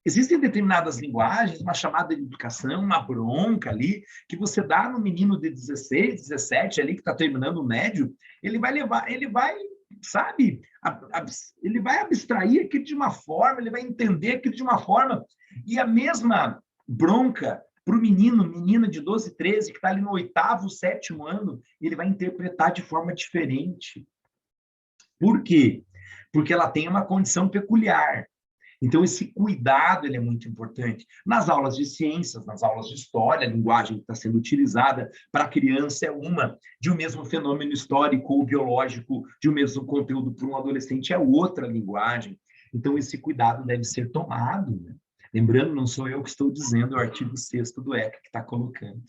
existem determinadas linguagens, uma chamada de educação, uma bronca ali, que você dá no menino de 16, 17, ali que está terminando o médio, ele vai, sabe, ele vai abstrair aquilo de uma forma, ele vai entender aquilo de uma forma, e a mesma bronca para o menina de 12, 13, que está ali no 8º, 7º ano, ele vai interpretar de forma diferente. Por quê? Porque ela tem uma condição peculiar. Então, esse cuidado ele é muito importante. Nas aulas de ciências, nas aulas de história, a linguagem que está sendo utilizada para a criança é uma, de um mesmo fenômeno histórico ou biológico, de um mesmo conteúdo para um adolescente é outra linguagem. Então, esse cuidado deve ser tomado, né? Lembrando, não sou eu que estou dizendo, é o artigo 6º do ECA que está colocando.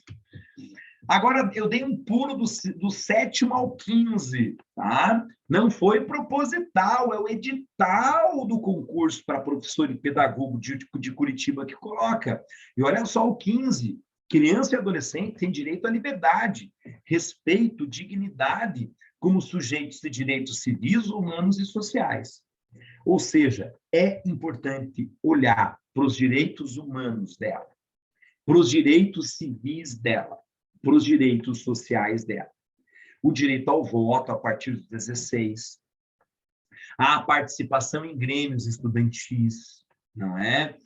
Agora, eu dei um pulo do 7º ao 15º, tá? Não foi proposital, é o edital do concurso para professor e pedagogo de Curitiba que coloca. E olha só o 15. Criança e adolescente têm direito à liberdade, respeito, dignidade, como sujeitos de direitos civis, humanos e sociais. Ou seja, é importante olhar para os direitos humanos dela, para os direitos civis dela, para os direitos sociais dela. O direito ao voto a partir dos 16, a participação em grêmios estudantis, não é?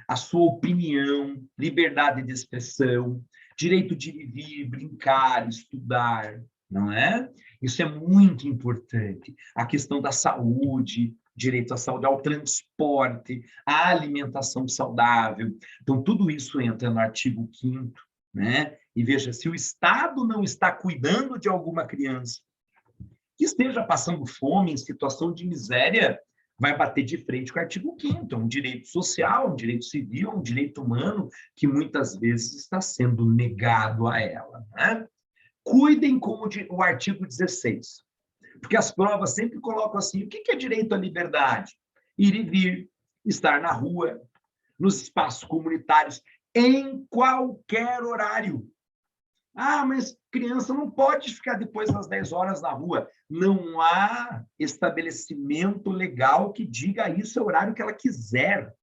A sua opinião, liberdade de expressão, direito de viver, brincar, estudar, não é? Isso é muito importante. A questão da saúde, direito à saúde, ao transporte, à alimentação saudável. Então, tudo isso entra no artigo 5º, né? E veja, se o Estado não está cuidando de alguma criança que esteja passando fome, em situação de miséria, vai bater de frente com o artigo 5º. É um direito social, um direito civil, um direito humano que muitas vezes está sendo negado a ela, né? Cuidem com o artigo 16, porque as provas sempre colocam assim, o que é direito à liberdade? Ir e vir, estar na rua, nos espaços comunitários, em qualquer horário. Ah, mas criança não pode ficar depois das 10 horas na rua. Não há estabelecimento legal que diga isso é o horário que ela quiser.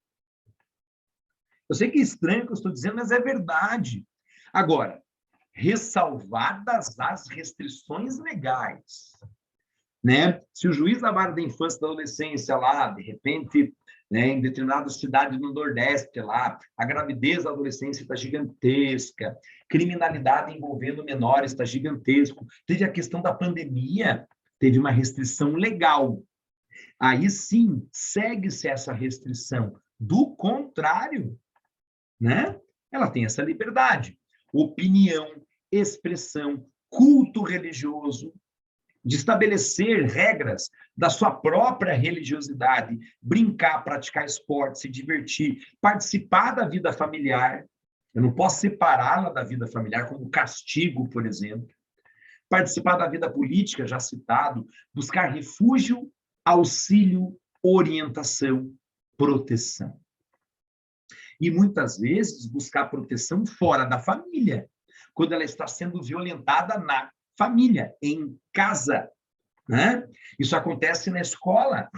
Eu sei que é estranho o que eu estou dizendo, mas é verdade. Agora, ressalvadas as restrições legais, né? Se o juiz da vara da infância e da adolescência lá, de repente, né, em determinada cidade no Nordeste lá, a gravidez da adolescência está gigantesca, criminalidade envolvendo menores está gigantesco, teve a questão da pandemia, teve uma restrição legal. Aí sim, segue-se essa restrição. Do contrário, né? Ela tem essa liberdade. Opinião, expressão, culto religioso, de estabelecer regras da sua própria religiosidade, brincar, praticar esporte, se divertir, participar da vida familiar. Eu não posso separá-la da vida familiar como castigo, por exemplo. Participar da vida política, já citado, buscar refúgio, auxílio, orientação, proteção. E muitas vezes buscar proteção fora da família, quando ela está sendo violentada na família, em casa, né? Isso acontece na escola,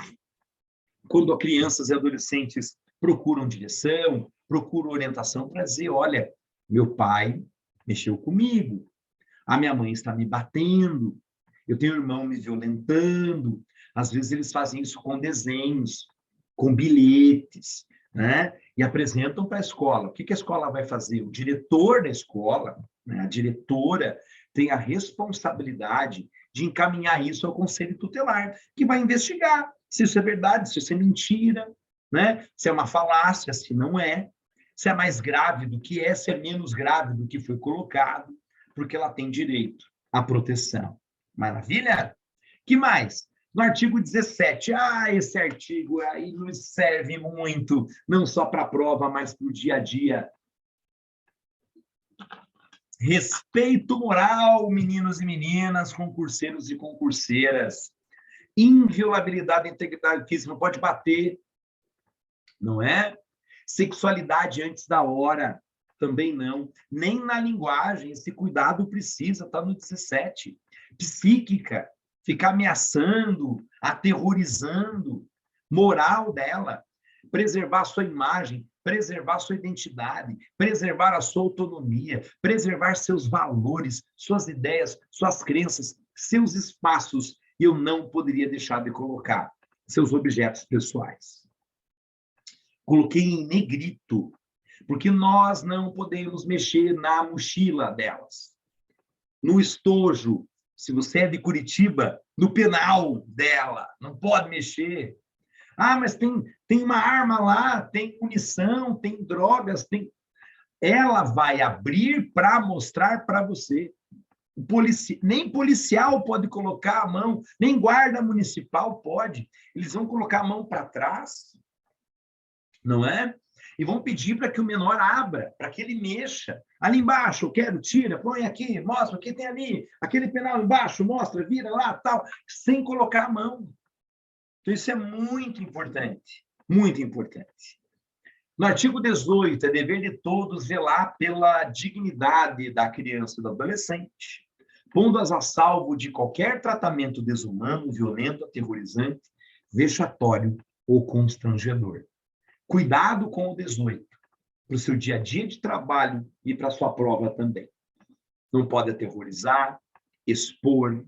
quando crianças e adolescentes procuram direção, procuram orientação para dizer, olha, meu pai mexeu comigo, a minha mãe está me batendo, eu tenho um irmão me violentando. Às vezes eles fazem isso com desenhos, com bilhetes, né? E apresentam para a escola. O que a escola vai fazer? O diretor da escola, né, a diretora, tem a responsabilidade de encaminhar isso ao conselho tutelar, que vai investigar se isso é verdade, se isso é mentira, né? Se é uma falácia, se não é, se é mais grave do que é, se é menos grave do que foi colocado, porque ela tem direito à proteção. Maravilha? Que mais? No artigo 17, esse artigo aí nos serve muito, não só para a prova, mas para o dia a dia. Respeito moral, meninos e meninas, concurseiros e concurseiras. Inviolabilidade da integridade física, não pode bater, não é? Sexualidade antes da hora, também não. Nem na linguagem, esse cuidado precisa, está no 17. Psíquica, ficar ameaçando, aterrorizando, moral dela, preservar sua imagem, preservar sua identidade, preservar a sua autonomia, preservar seus valores, suas ideias, suas crenças, seus espaços. E eu não poderia deixar de colocar seus objetos pessoais. Coloquei em negrito, porque nós não podemos mexer na mochila delas, no estojo. Se você é de Curitiba, no penal dela, não pode mexer. Ah, mas tem uma arma lá, tem munição, tem drogas, tem... Ela vai abrir para mostrar para você. Nem policial pode colocar a mão, nem guarda municipal pode. Eles vão colocar a mão para trás, não é? E vão pedir para que o menor abra, para que ele mexa. Ali embaixo, eu quero, tira, põe aqui, mostra o que tem ali. Aquele penal embaixo, mostra, vira lá, tal, sem colocar a mão. Então, isso é muito importante, muito importante. No artigo 18, é dever de todos velar pela dignidade da criança e do adolescente, pondo-as a salvo de qualquer tratamento desumano, violento, aterrorizante, vexatório ou constrangedor. Cuidado com o 18, para o seu dia a dia de trabalho e para a sua prova também. Não pode aterrorizar, expor.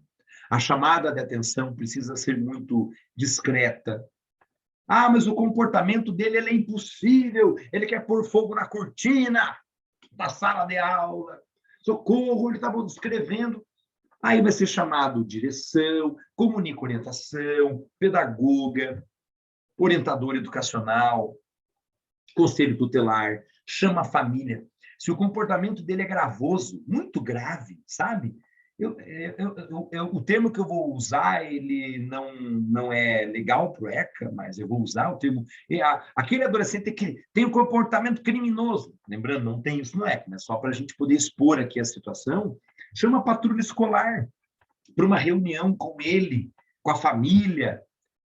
A chamada de atenção precisa ser muito discreta. Ah, mas o comportamento dele é impossível, ele quer pôr fogo na cortina da sala de aula. Socorro, ele estava descrevendo. Aí vai ser chamado direção, comunica orientação, pedagoga, orientador educacional, conselho tutelar, chama a família. Se o comportamento dele é gravoso, muito grave, sabe? O termo que eu vou usar, ele não é legal para o ECA, mas eu vou usar o termo... Aquele adolescente que tem um comportamento criminoso, lembrando, não tem isso no ECA, mas só para a gente poder expor aqui a situação, chama a patrulha escolar para uma reunião com ele, com a família,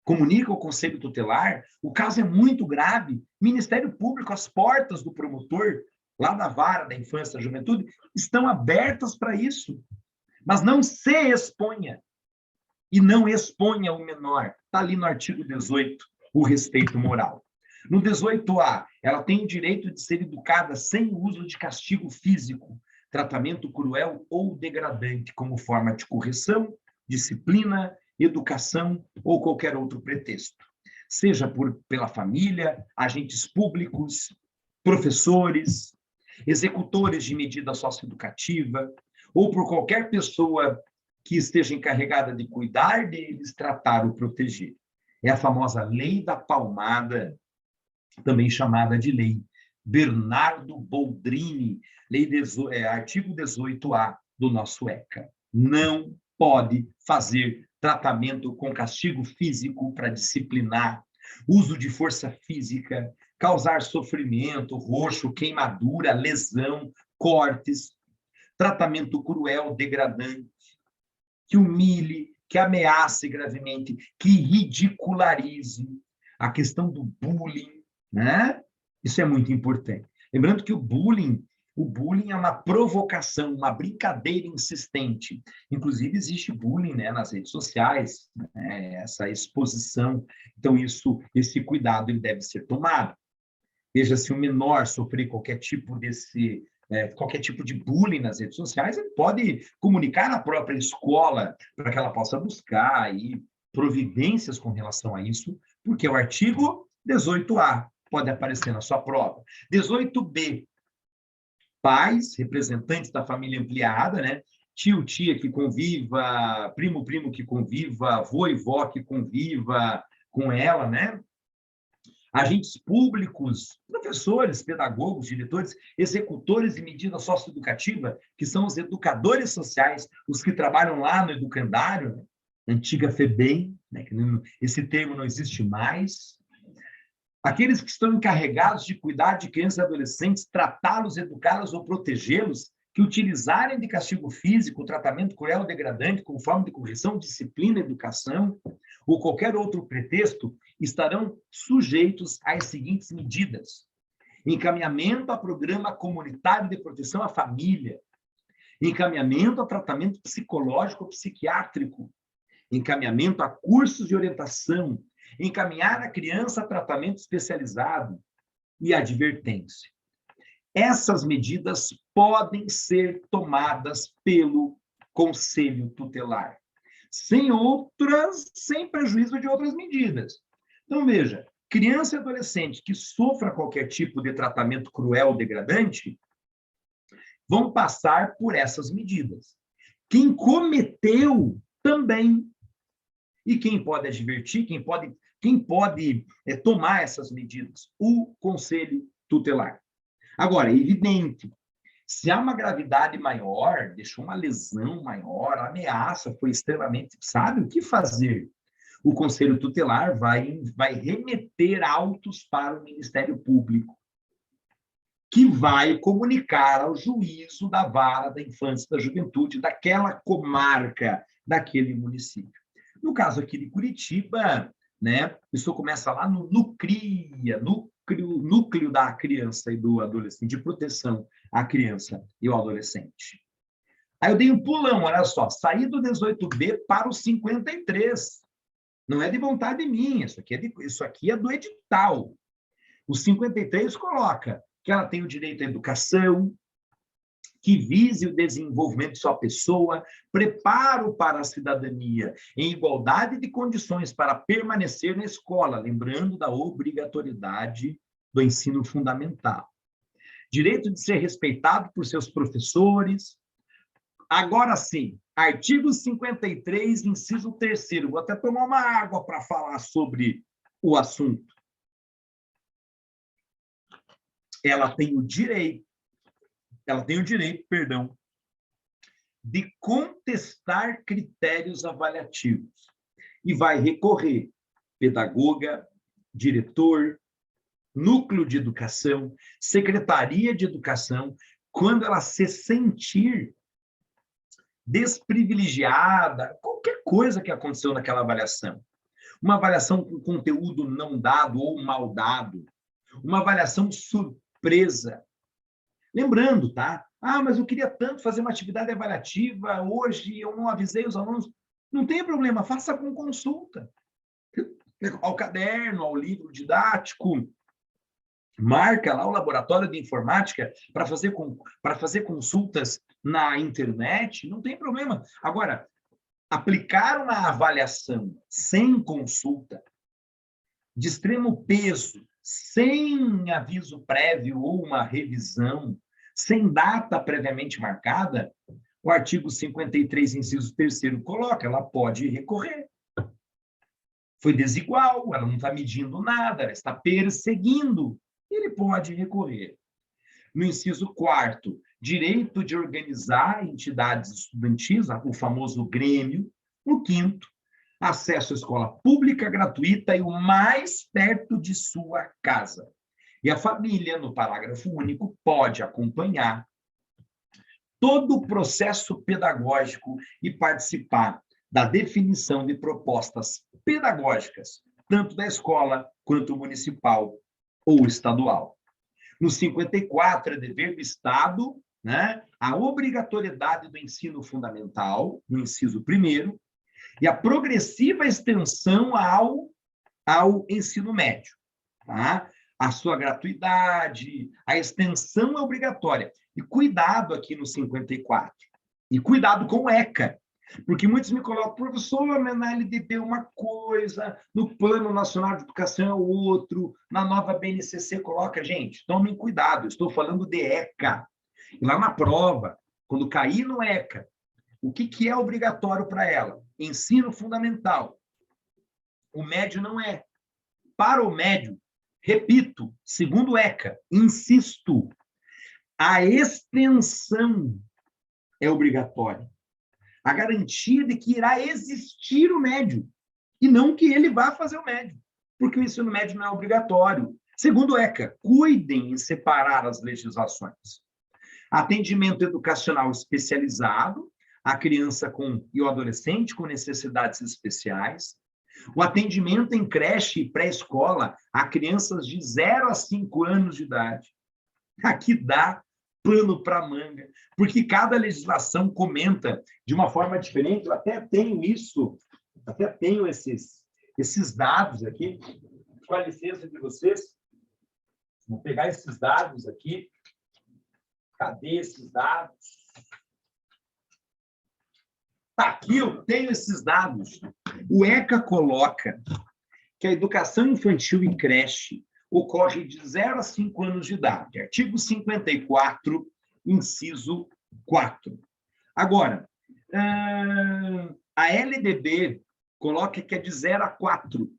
comunica ao conselho tutelar, o caso é muito grave, Ministério Público às portas do promotor, lá da vara da infância e da juventude, estão abertas para isso. Mas não se exponha. E não exponha o menor. Está ali no artigo 18, o respeito moral. No 18A, ela tem o direito de ser educada sem o uso de castigo físico, tratamento cruel ou degradante, como forma de correção, disciplina, educação ou qualquer outro pretexto. Seja pela família, agentes públicos, professores, executores de medida socioeducativa, ou por qualquer pessoa que esteja encarregada de cuidar deles, tratar ou proteger. É a famosa lei da palmada, também chamada de lei Bernardo Boldrini, artigo 18A do nosso ECA. Não pode fazer tratamento com castigo físico para disciplinar, uso de força física, causar sofrimento, roxo, queimadura, lesão, cortes, tratamento cruel, degradante, que humilhe, que ameace gravemente, que ridicularize. A questão do bullying, né? Isso é muito importante. Lembrando que o bullying é uma provocação, uma brincadeira insistente. Inclusive, existe bullying, né, nas redes sociais, né, essa exposição. Então, esse cuidado ele deve ser tomado. Veja, se o menor sofrer qualquer tipo de bullying nas redes sociais, ele pode comunicar à própria escola para que ela possa buscar aí providências com relação a isso, porque o artigo 18A pode aparecer na sua prova. 18B, pais, representantes da família ampliada, né? Tio, tia que conviva, primo, primo que conviva, avô e vó que conviva com ela, né? Agentes públicos, professores, pedagogos, diretores, executores de medida socioeducativa, que são os educadores sociais, os que trabalham lá no educandário, né? Antiga FEBEM, né? Esse termo não existe mais. Aqueles que estão encarregados de cuidar de crianças e adolescentes, tratá-los, educá-los ou protegê-los, que utilizarem de castigo físico, tratamento cruel ou degradante, como forma de correção, disciplina, educação, ou qualquer outro pretexto, estarão sujeitos às seguintes medidas: encaminhamento a programa comunitário de proteção à família, encaminhamento a tratamento psicológico ou psiquiátrico, encaminhamento a cursos de orientação, encaminhar a criança a tratamento especializado e advertência. Essas medidas podem ser tomadas pelo Conselho Tutelar, sem prejuízo de outras medidas. Então, veja, criança e adolescente que sofra qualquer tipo de tratamento cruel ou degradante vão passar por essas medidas. Quem cometeu também. E quem pode advertir, quem pode tomar essas medidas? O Conselho Tutelar. Agora, é evidente, se há uma gravidade maior, deixou uma lesão maior, a ameaça foi extremamente... Sabe o que fazer? O Conselho Tutelar vai remeter autos para o Ministério Público, que vai comunicar ao juízo da vara da infância e da juventude daquela comarca, daquele município. No caso aqui de Curitiba, né, isso começa lá no núcleo da criança e do adolescente, de proteção à criança e ao adolescente. Aí eu dei um pulão, olha só, saí do 18B para o 53. Não é de vontade minha, isso aqui é do edital. O 53 coloca que ela tem o direito à educação, que vise o desenvolvimento de sua pessoa, preparo para a cidadania, em igualdade de condições para permanecer na escola, lembrando da obrigatoriedade do ensino fundamental. Direito de ser respeitado por seus professores. Agora sim, artigo 53, inciso 3º. Vou até tomar uma água para falar sobre o assunto. Ela tem o direito, de contestar critérios avaliativos e vai recorrer pedagoga, diretor, núcleo de educação, secretaria de educação, quando ela se sentir desprivilegiada, qualquer coisa que aconteceu naquela avaliação. Uma avaliação com conteúdo não dado ou mal dado, uma avaliação surpresa, Lembrando, tá? Ah, mas eu queria tanto fazer uma atividade avaliativa, hoje eu não avisei os alunos. Não tem problema, faça com consulta. Ao caderno, ao livro didático, marca lá o laboratório de informática para fazer consultas na internet, não tem problema. Agora, aplicar uma avaliação sem consulta, de extremo peso, sem aviso prévio ou uma revisão, sem data previamente marcada, o artigo 53, inciso 3º, coloca, ela pode recorrer. Foi desigual, ela não está medindo nada, ela está perseguindo. Ele pode recorrer. No inciso 4º, direito de organizar entidades estudantis, o famoso grêmio. No 5º, acesso à escola pública gratuita e o mais perto de sua casa. E a família, no parágrafo único, pode acompanhar todo o processo pedagógico e participar da definição de propostas pedagógicas, tanto da escola quanto municipal ou estadual. No 54, é dever do Estado, né, a obrigatoriedade do ensino fundamental, no inciso 1º, e a progressiva extensão ao ensino médio. Tá? A sua gratuidade, a extensão é obrigatória. E cuidado aqui no 54. E cuidado com o ECA. Porque muitos me colocam, professor, na LDB uma coisa, no Plano Nacional de Educação é outro, na nova BNCC coloca. Gente, tomem cuidado, eu estou falando de ECA. E lá na prova, quando cair no ECA, o que é obrigatório para ela? Ensino fundamental. O médio não é. Para o médio, repito, segundo o ECA, insisto, a extensão é obrigatória. A garantia de que irá existir o médio, e não que ele vá fazer o médio, porque o ensino médio não é obrigatório. Segundo o ECA, cuidem em separar as legislações. Atendimento educacional especializado, a criança e o adolescente com necessidades especiais, o atendimento em creche e pré-escola a crianças de 0 a 5 anos de idade. Aqui dá pano para manga, porque cada legislação comenta de uma forma diferente. Eu até tenho isso, até tenho esses dados aqui, com a licença de vocês. Vou pegar esses dados aqui. Cadê esses dados? Aqui eu tenho esses dados. O ECA coloca que a educação infantil e creche ocorre de 0 a 5 anos de idade. Artigo 54, inciso 4. Agora, a LDB coloca que é de 0 a 4.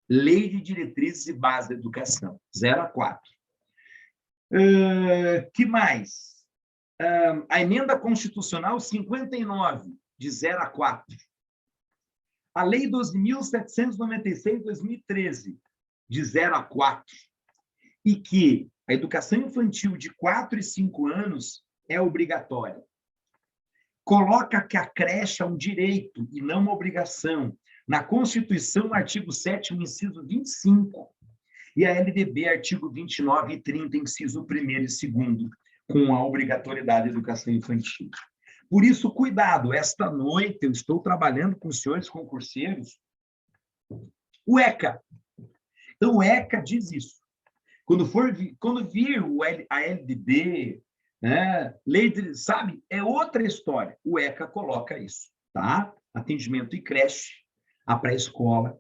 Lei de Diretrizes e Bases da Educação. 0 a 4. Que mais? A Emenda Constitucional 59, de 0 a 4. A Lei 12.796, 2013, de 0 a 4. E que a educação infantil de 4 e 5 anos é obrigatória. Coloca que a creche é um direito e não uma obrigação. Na Constituição, artigo 7º, inciso 25. E a LDB, artigo 29 e 30, inciso 1º e 2º, com a obrigatoriedade da educação infantil. Por isso, cuidado, esta noite eu estou trabalhando com os senhores concurseiros. O ECA. Então, o ECA diz isso. Quando vir a LDB, né, lei de, sabe, é outra história. O ECA coloca isso, tá? Atendimento e creche, a pré-escola,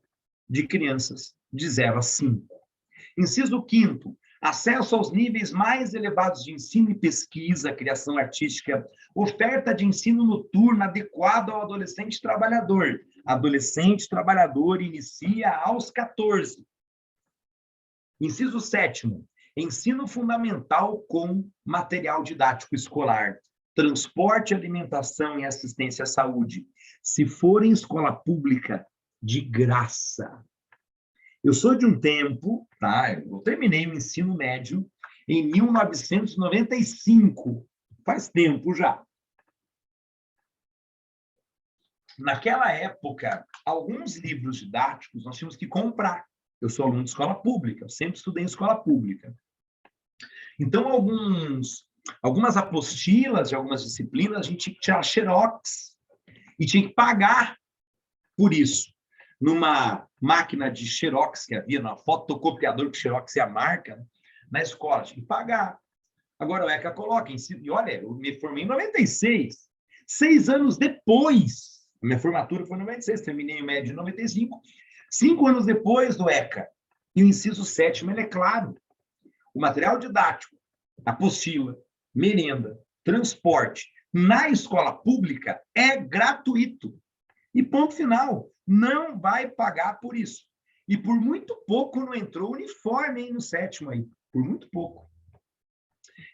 de crianças de 0 a 5. Inciso 5º, acesso aos níveis mais elevados de ensino e pesquisa, criação artística, oferta de ensino noturno adequado ao adolescente trabalhador. Adolescente trabalhador inicia aos 14. Inciso 7º, ensino fundamental com material didático escolar, transporte, alimentação e assistência à saúde. Se for em escola pública, de graça. Eu sou de um tempo, tá? Eu terminei o ensino médio em 1995, faz tempo já. Naquela época, alguns livros didáticos nós tínhamos que comprar. Eu sou aluno de escola pública, eu sempre estudei em escola pública. Então, alguns Algumas apostilas de algumas disciplinas, a gente tinha que tirar xerox e tinha que pagar por isso. Numa máquina de xerox que havia, na fotocopiador que xerox é a marca, né? Na escola, tinha que pagar. Agora o ECA coloca em si, e olha, eu me formei em 96, 6 anos depois, a minha formatura foi em 96, terminei o médio em 95, 5 anos depois do ECA, e o inciso 7º, ele é claro, o material didático, apostila, merenda, transporte, na escola pública é gratuito. E ponto final, não vai pagar por isso. E por muito pouco não entrou uniforme aí no 7º aí, por muito pouco.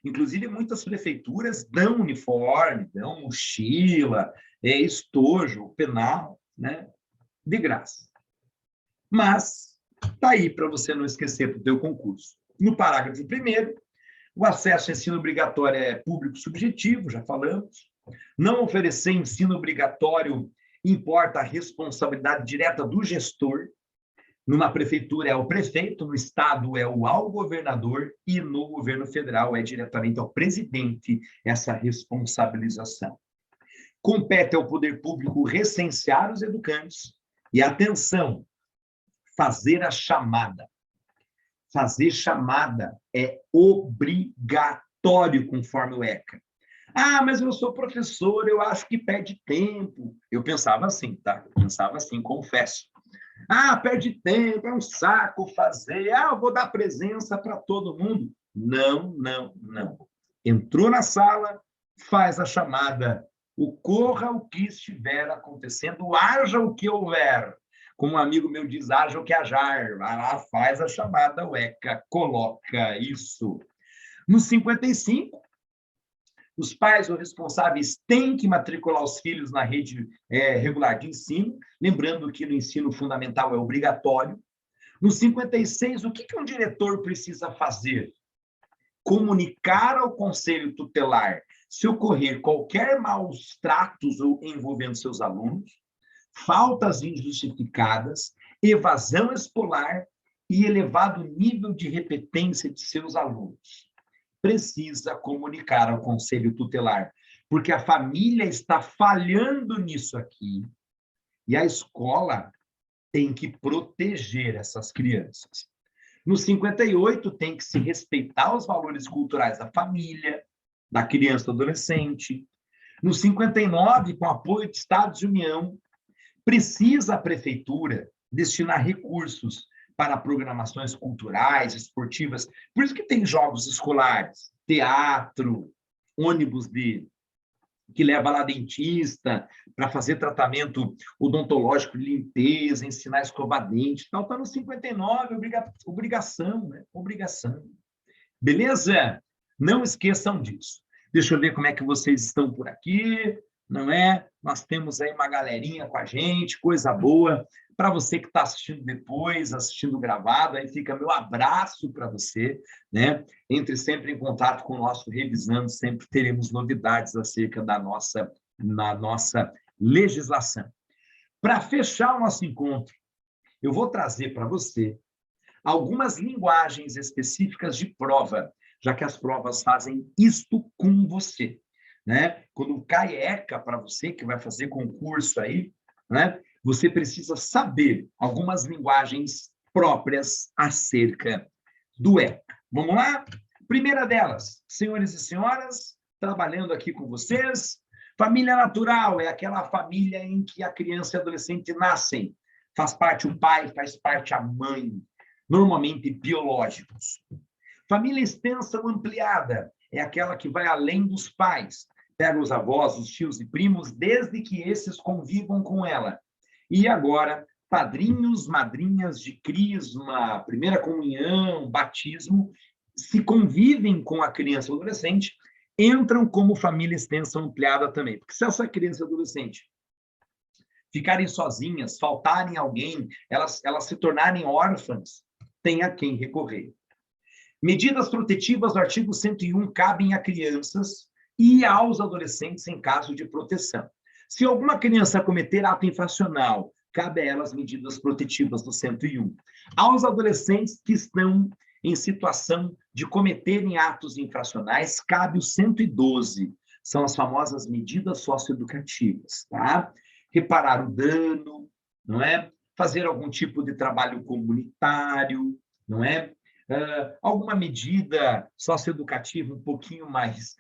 Inclusive, muitas prefeituras dão uniforme, dão mochila, estojo, penal, né? De graça. Mas está aí para você não esquecer do teu concurso. No parágrafo 1º, o acesso ao ensino obrigatório é público subjetivo, já falamos. Não oferecer ensino obrigatório importa a responsabilidade direta do gestor. Numa prefeitura é o prefeito, no estado é o governador e no governo federal é diretamente ao presidente essa responsabilização. Compete ao poder público recensear os educandos e, atenção, fazer a chamada. Fazer chamada é obrigatório, conforme o ECA. Ah, mas eu sou professor, eu acho que perde tempo. Eu pensava assim, tá? Eu pensava assim, confesso. Ah, perde tempo, é um saco fazer. Ah, eu vou dar presença para todo mundo. Não, não, não. Entrou na sala, faz a chamada. Ocorra o que estiver acontecendo, haja o que houver. Como um amigo meu diz, haja o que hajar. Vai lá, faz a chamada, o ECA coloca isso. No 55, os pais ou responsáveis têm que matricular os filhos na rede regular de ensino, lembrando que no ensino fundamental é obrigatório. No 56, o que um diretor precisa fazer? Comunicar ao conselho tutelar se ocorrer qualquer maus tratos ou envolvendo seus alunos, faltas injustificadas, evasão escolar e elevado nível de repetência de seus alunos. Precisa comunicar ao conselho tutelar, porque a família está falhando nisso aqui e a escola tem que proteger essas crianças. No 58, tem que se respeitar os valores culturais da família, da criança e do adolescente. No 59, com apoio de Estados e União, precisa a prefeitura destinar recursos para programações culturais, esportivas. Por isso que tem jogos escolares, teatro, ônibus que leva lá dentista para fazer tratamento odontológico de limpeza, ensinar a escovar dente. Então, está no 59, obrigação, né? Obrigação. Beleza? Não esqueçam disso. Deixa eu ver como é que vocês estão por aqui, não é? Nós temos aí uma galerinha com a gente, coisa boa. Para você que está assistindo depois, assistindo gravado, aí fica meu abraço para você, né? Entre sempre em contato com o nosso Revisando, sempre teremos novidades acerca da nossa legislação. Para fechar o nosso encontro, eu vou trazer para você algumas linguagens específicas de prova, já que as provas fazem isto com você, né? Quando cai ECA para você, que vai fazer concurso aí, né? Você precisa saber algumas linguagens próprias acerca do ECA. Vamos lá? Primeira delas, senhores e senhoras, trabalhando aqui com vocês, família natural é aquela família em que a criança e o adolescente nascem. Faz parte o pai, faz parte a mãe, normalmente biológicos. Família extensa ou ampliada é aquela que vai além dos pais, pega os avós, os tios e primos, desde que esses convivam com ela. E agora, padrinhos, madrinhas de crisma, primeira comunhão, batismo, se convivem com a criança ou adolescente, entram como família extensa ou ampliada também. Porque se essa criança ou adolescente ficarem sozinhas, faltarem alguém, elas se tornarem órfãs, tem a quem recorrer. Medidas protetivas do artigo 101 cabem a crianças e aos adolescentes em caso de proteção. Se alguma criança cometer ato infracional, cabe a elas medidas protetivas do 101. Aos adolescentes que estão em situação de cometerem atos infracionais, cabe o 112. São as famosas medidas socioeducativas, tá? Reparar o dano, não é? Fazer algum tipo de trabalho comunitário, não é? Alguma medida socioeducativa um pouquinho mais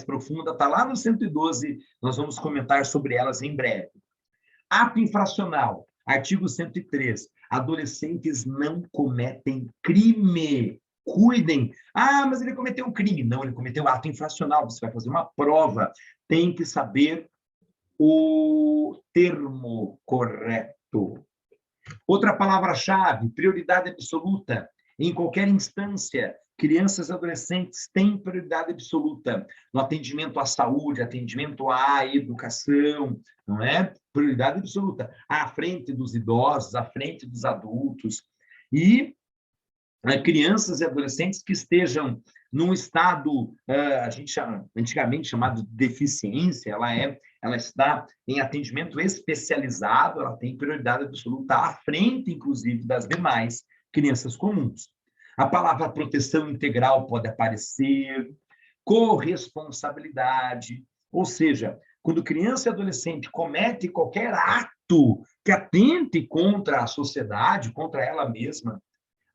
profunda, está lá no 112, nós vamos comentar sobre elas em breve. Ato infracional, artigo 103. Adolescentes não cometem crime. Cuidem. Ah, mas ele cometeu um crime. Não, ele cometeu ato infracional. Você vai fazer uma prova. Tem que saber o termo correto. Outra palavra-chave, prioridade absoluta. Em qualquer instância, crianças e adolescentes têm prioridade absoluta no atendimento à saúde, atendimento à educação, não é? Prioridade absoluta. À frente dos idosos, à frente dos adultos. E crianças e adolescentes que estejam num estado, a gente antigamente chamado de deficiência, ela está em atendimento especializado, ela tem prioridade absoluta à frente, inclusive, das demais crianças comuns. A palavra proteção integral pode aparecer, corresponsabilidade, ou seja, quando criança e adolescente comete qualquer ato que atente contra a sociedade, contra ela mesma,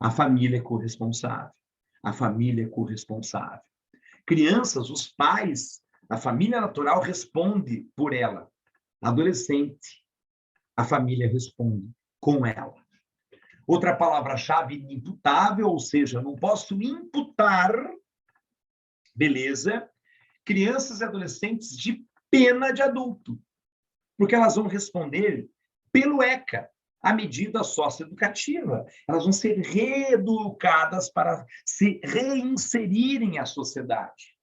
a família é corresponsável. A família é corresponsável. Crianças, os pais, a família natural responde por ela. Adolescente, a família responde com ela. Outra palavra-chave, inimputável, ou seja, eu não posso imputar, beleza, crianças e adolescentes de pena de adulto, porque elas vão responder pelo ECA, a medida socioeducativa. Elas vão ser reeducadas para se reinserirem à sociedade.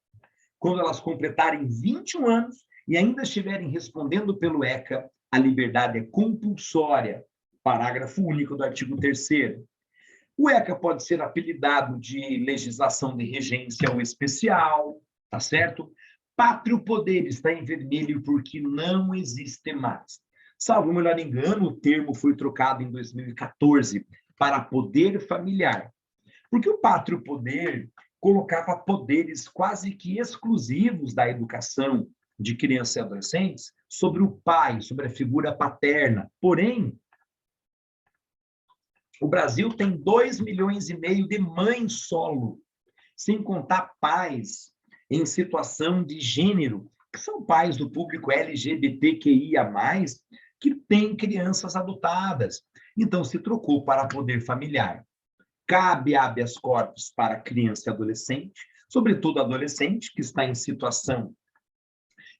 Quando elas completarem 21 anos e ainda estiverem respondendo pelo ECA, a liberdade é compulsória. Parágrafo único do artigo 3º. O ECA pode ser apelidado de legislação de regência ou especial, tá certo? Pátrio poder está em vermelho porque não existe mais. Salvo o melhor engano, o termo foi trocado em 2014 para poder familiar. Porque o pátrio poder colocava poderes quase que exclusivos da educação de crianças e adolescentes sobre o pai, sobre a figura paterna. Porém, o Brasil tem 2,5 milhões de mães solo, sem contar pais em situação de gênero, que são pais do público LGBTQIA+, que têm crianças adotadas. Então, se trocou para poder familiar. Cabe habeas corpus para criança e adolescente, sobretudo adolescente que está em situação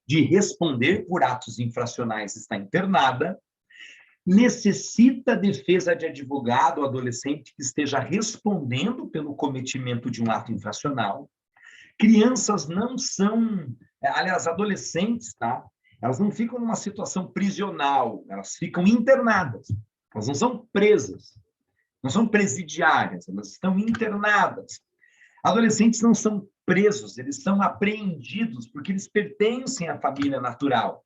de responder por atos infracionais, está internada, necessita defesa de advogado adolescente que esteja respondendo pelo cometimento de um ato infracional. Crianças não são, aliás, adolescentes, tá? Elas não ficam numa situação prisional, elas ficam internadas. Elas não são presas, não são presidiárias, elas estão internadas. Adolescentes não são presos, eles são apreendidos porque eles pertencem à família natural.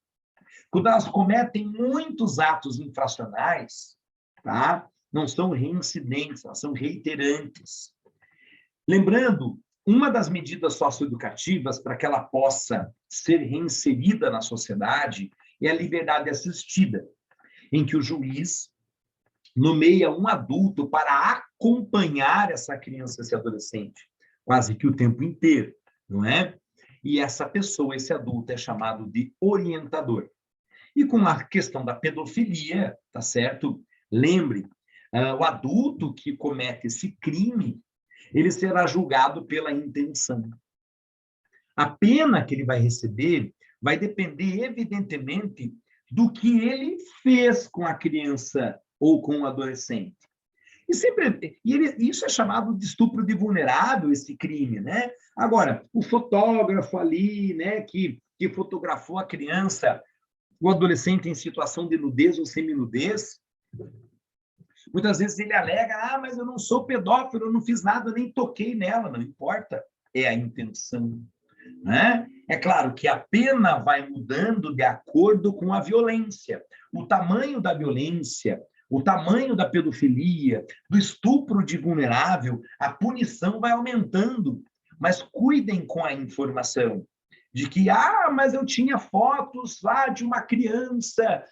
Quando elas cometem muitos atos infracionais, tá? Não são reincidentes, elas são reiterantes. Lembrando, uma das medidas socioeducativas para que ela possa ser reinserida na sociedade é a liberdade assistida, em que o juiz nomeia um adulto para acompanhar essa criança, esse adolescente, quase que o tempo inteiro, não é? E essa pessoa, esse adulto, é chamado de orientador. E com a questão da pedofilia, tá certo? Lembre, o adulto que comete esse crime, ele será julgado pela intenção. A pena que ele vai receber vai depender, evidentemente, do que ele fez com a criança ou com o adolescente. Isso é chamado de estupro de vulnerável, esse crime, né? Agora, o fotógrafo ali, né, que fotografou a criança, o adolescente em situação de nudez ou seminudez, muitas vezes ele alega, mas eu não sou pedófilo, eu não fiz nada, eu nem toquei nela, não importa, é a intenção, né? É claro que a pena vai mudando de acordo com a violência. O tamanho da violência, o tamanho da pedofilia, do estupro de vulnerável, a punição vai aumentando. Mas cuidem com a informação de que, mas eu tinha fotos lá de uma criança,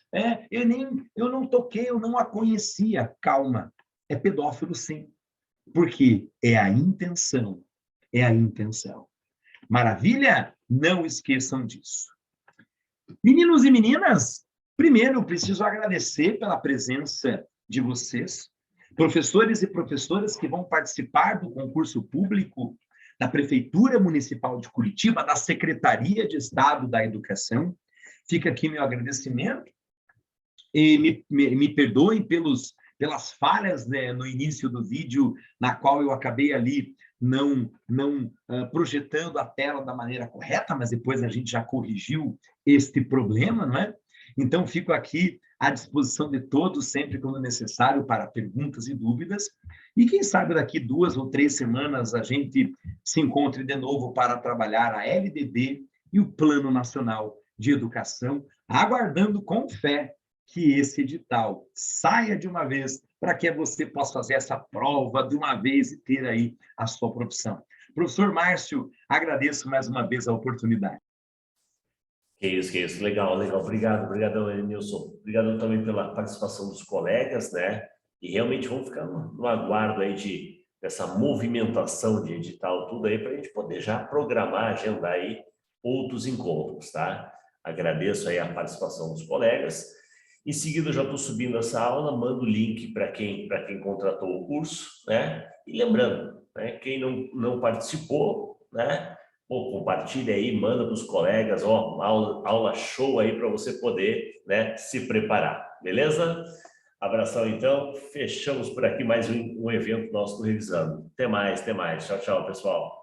eu não toquei, eu não a conhecia. Calma, é pedófilo sim, porque é a intenção, é a intenção. Maravilha? Não esqueçam disso. Meninos e meninas, primeiro eu preciso agradecer pela presença de vocês, professores e professoras que vão participar do concurso público da Prefeitura Municipal de Curitiba, da Secretaria de Estado da Educação. Fica aqui meu agradecimento e me perdoem pelas falhas, né, no início do vídeo, na qual eu acabei ali não projetando a tela da maneira correta, mas depois a gente já corrigiu este problema, não é? Então, fico aqui à disposição de todos, sempre quando necessário, para perguntas e dúvidas. E quem sabe daqui 2 ou 3 semanas a gente se encontre de novo para trabalhar a LDB e o Plano Nacional de Educação, aguardando com fé que esse edital saia de uma vez para que você possa fazer essa prova de uma vez e ter aí a sua profissão. Professor Márcio, agradeço mais uma vez a oportunidade. Que isso, legal. Obrigadão, Nilson. Obrigado também pela participação dos colegas, né? E realmente vamos ficar no aguardo aí dessa movimentação de edital, tudo aí, para a gente poder já programar, agendar aí outros encontros, tá? Agradeço aí a participação dos colegas. Em seguida, eu já estou subindo essa aula, mando o link para quem contratou o curso, né? E lembrando, né, quem não participou, né? Compartilha aí, manda para os colegas, aula show aí para você poder, né, se preparar, beleza? Abração então, fechamos por aqui mais um evento nosso do Revisando. Até mais, tchau, pessoal.